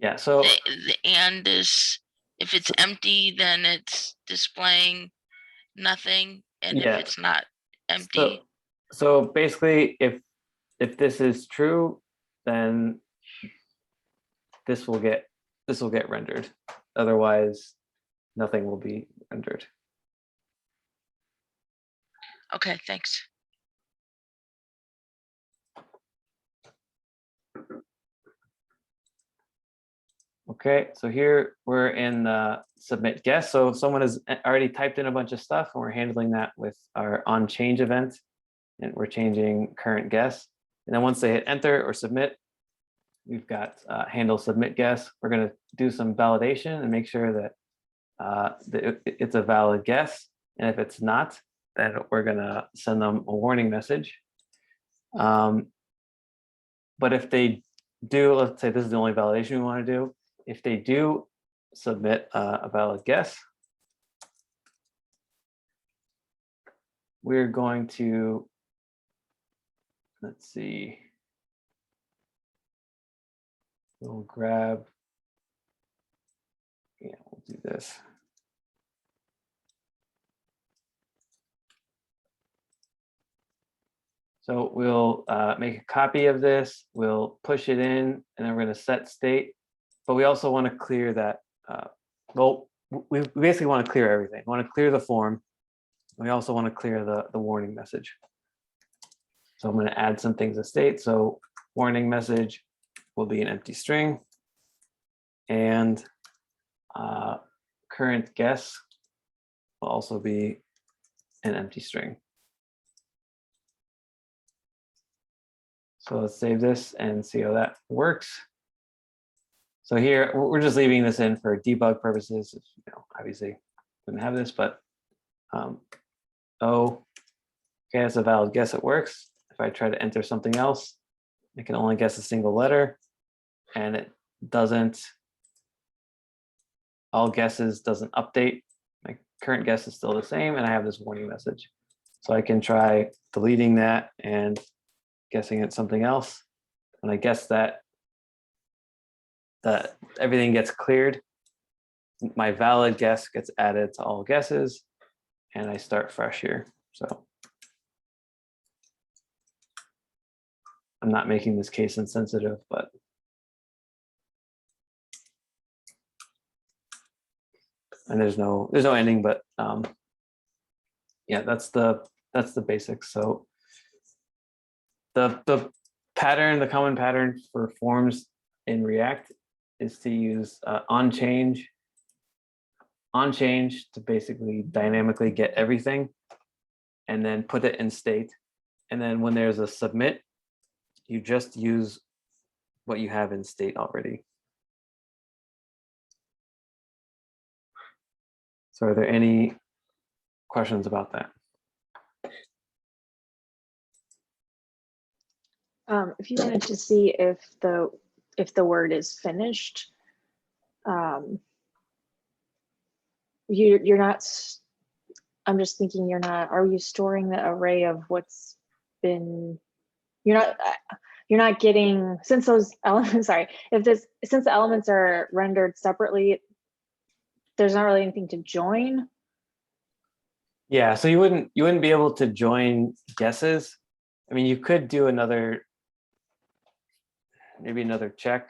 Yeah, so the and is, if it's empty, then it's displaying nothing, and if yeah, it's not so empty, so basically, if this is true, then this will get rendered. Otherwise, nothing will be rendered. okay, thanks. Okay, so here we're in the submit guess. So someone has already typed in a bunch of stuff, and we're handling that with our on change event, and we're changing current guess. And then once they hit enter or submit, we've got handle submit guess. We're going to do some validation and make sure that it's a valid guess. And if it's not, then we're going to send them a warning message. But if they do, let's say this is the only validation we want to do. If they do submit a valid guess, we're going to, let's see, we'll grab, yeah, we'll do this. So we'll make a copy of this, we'll push it in, and then we're going to set state. But we also want to clear that, well, we basically want to clear everything. We want to clear the form. We also want to clear the warning message. So I'm going to add some things to state. So warning message will be an empty string. And current guess will also be an empty string. So let's save this and see how that works. So here, we're just leaving this in for debug purposes. You know, obviously, wouldn't have this, but okay, that's a valid guess. It works. If I try to enter something else, I can only guess a single letter, and it doesn't. AllGuesses doesn't update. My current guess is still the same, and I have this warning message. So I can try deleting that and guessing it's something else. When I guess that everything gets cleared, my valid guess gets added to AllGuesses, and I start fresh here. So I'm not making this case insensitive, but and there's no ending, but yeah, that's the basics. So the pattern, the common pattern for forms in React is to use on change to basically dynamically get everything and then put it in state. And then when there's a submit, you just use what you have in state already. So are there any questions about that? If you wanted to see if the word is finished, you're not. I'm just thinking you're not. Are you storing the array of what's been? You're not getting, since those elements. Sorry, since the elements are rendered separately, there's not really anything to join. Yeah, so you wouldn't be able to join guesses. I mean, you could do maybe another check.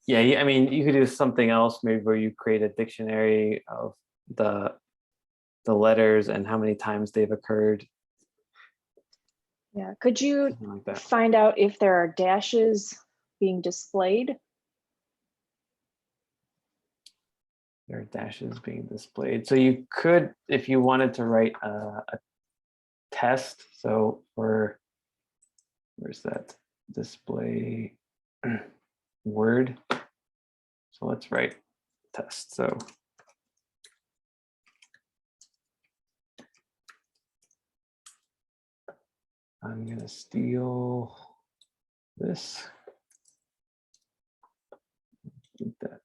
Yeah, I mean, you could do something else, maybe where you create a dictionary of the letters and how many times they've occurred. Yeah, could you Something like that. find out if there are dashes being displayed? There are dashes being displayed. So you could, if you wanted to write a test. So where's that display word? So let's write test. So I'm gonna steal this. Keep that.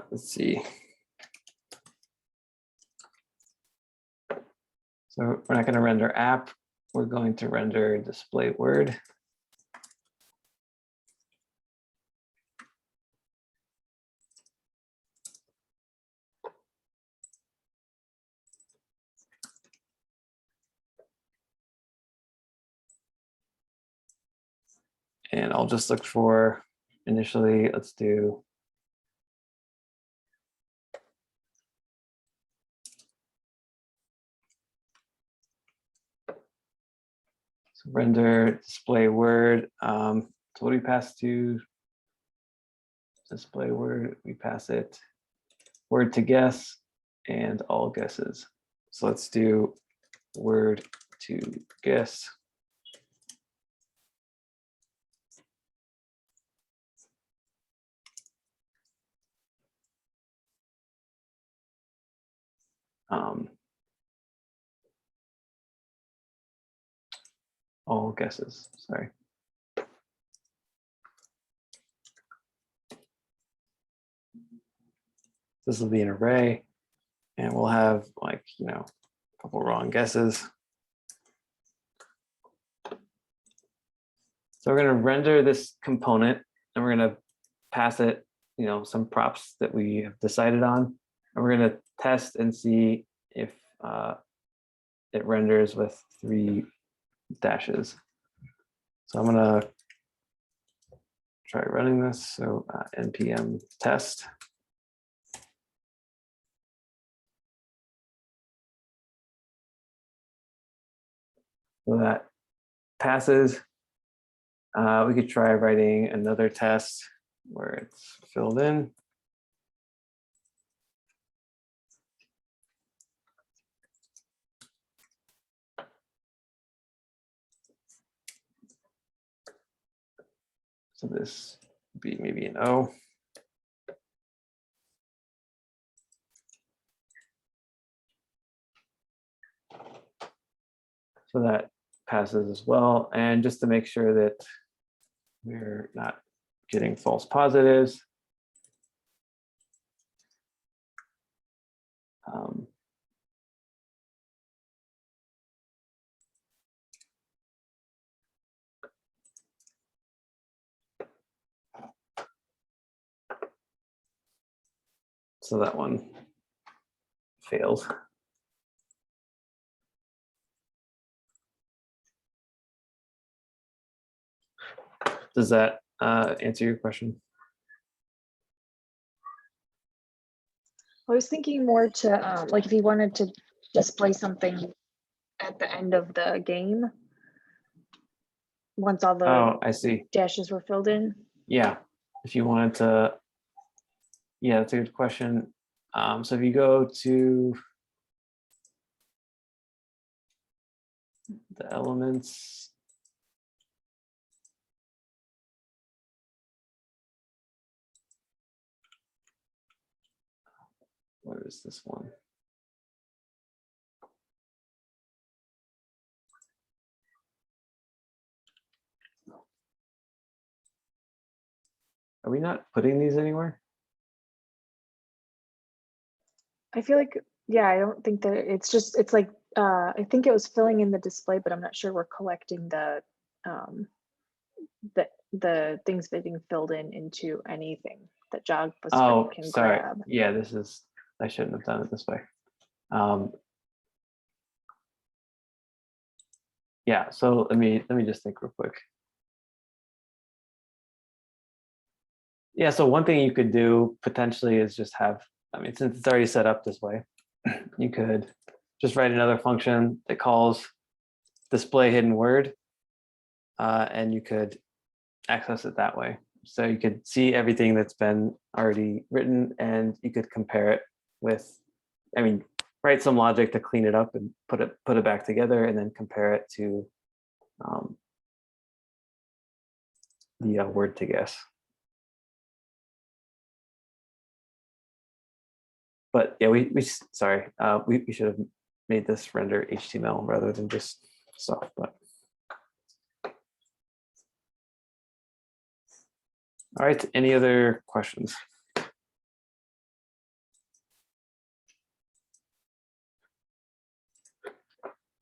Let's see. So we're not going to render app. We're going to render DisplayWord. And I'll just look for initially, let's do so render display word. So what do we pass to display word? We pass it word to guess and all guesses. So let's do word to guess. All guesses, sorry. This will be an array, and we'll have like, a couple wrong guesses. So we're going to render this component, and we're going to pass it, some props that we have decided on, and we're going to test and see if it renders with 3 dashes. So I'm going to try running this. So npm test. So that passes. We could try writing another test where it's filled in. So this would be maybe an O. So that passes as well. And just to make sure that we're not getting false positives, so that one fails. Does that answer your question? I was thinking more to like if you wanted to display something at the end of the game, once all the Oh, I see. dashes were filled in. Yeah, if you wanted to, yeah, that's a good question. So if you go to the elements, where is this one? Are we not putting these anywhere? I feel like, yeah, I don't think that it's like, I think it was filling in the display, but I'm not sure we're collecting the things that are being filled in into anything that Jog Oh, can sorry. grab. Yeah, I shouldn't have done it this way. Yeah, so let me just think real quick. Yeah, so one thing you could do potentially is just have, since it's already set up this way, you could just write another function that calls display hidden word, and you could access it that way. So you could see everything that's been already written, and you could compare it with, write some logic to clean it up and put it back together, and then compare it to the word to guess. But yeah, sorry, we should have made this render HTML rather than just stuff, but. All right, any other questions?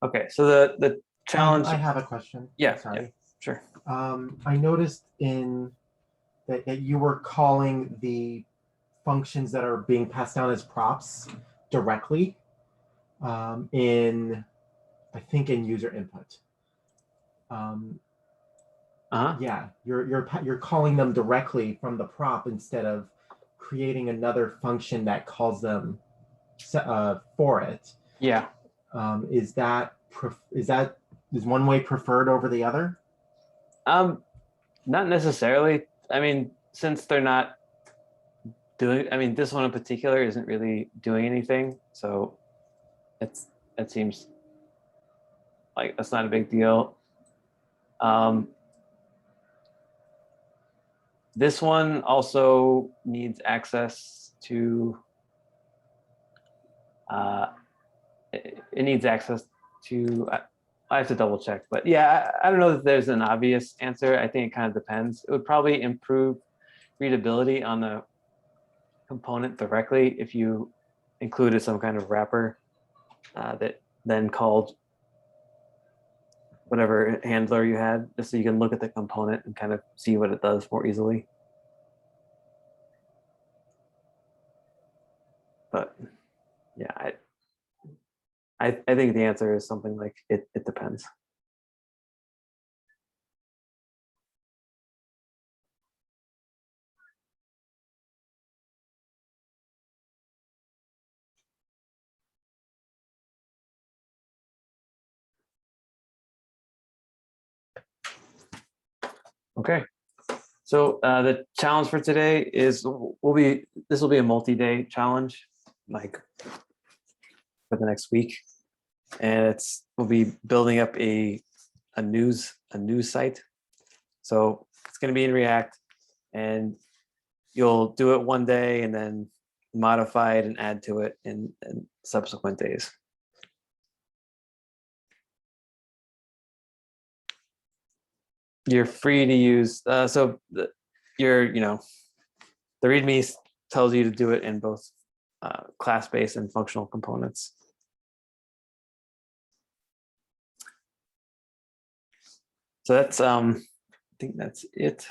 Okay, so the challenge. I have a question. Yeah, Sorry. Sure. I noticed in that you were calling the functions that are being passed down as props directly in, I think, in user input. Yeah, you're calling them directly from the prop instead of creating another function that calls them for it. Yeah. Is one way preferred over the other? Not necessarily. I mean, since they're not doing, I mean, this one in particular isn't really doing anything, so it seems like that's not a big deal. This one also needs access to. It needs access to. I have to double check, but yeah, I don't know that there's an obvious answer. I think it kind of depends. It would probably improve readability on the component directly if you included some kind of wrapper that then called whatever handler you had, just so you can look at the component and kind of see what it does more easily. But yeah, I think the answer is something like it depends. Okay, so the challenge for today is this will be a multi-day challenge, like for the next week, and we'll be building up a news site. So it's going to be in React, and you'll do it one day and then modify it and add to it in subsequent days. You're free to use, the README tells you to do it in both class-based and functional components. So that's, I think that's it.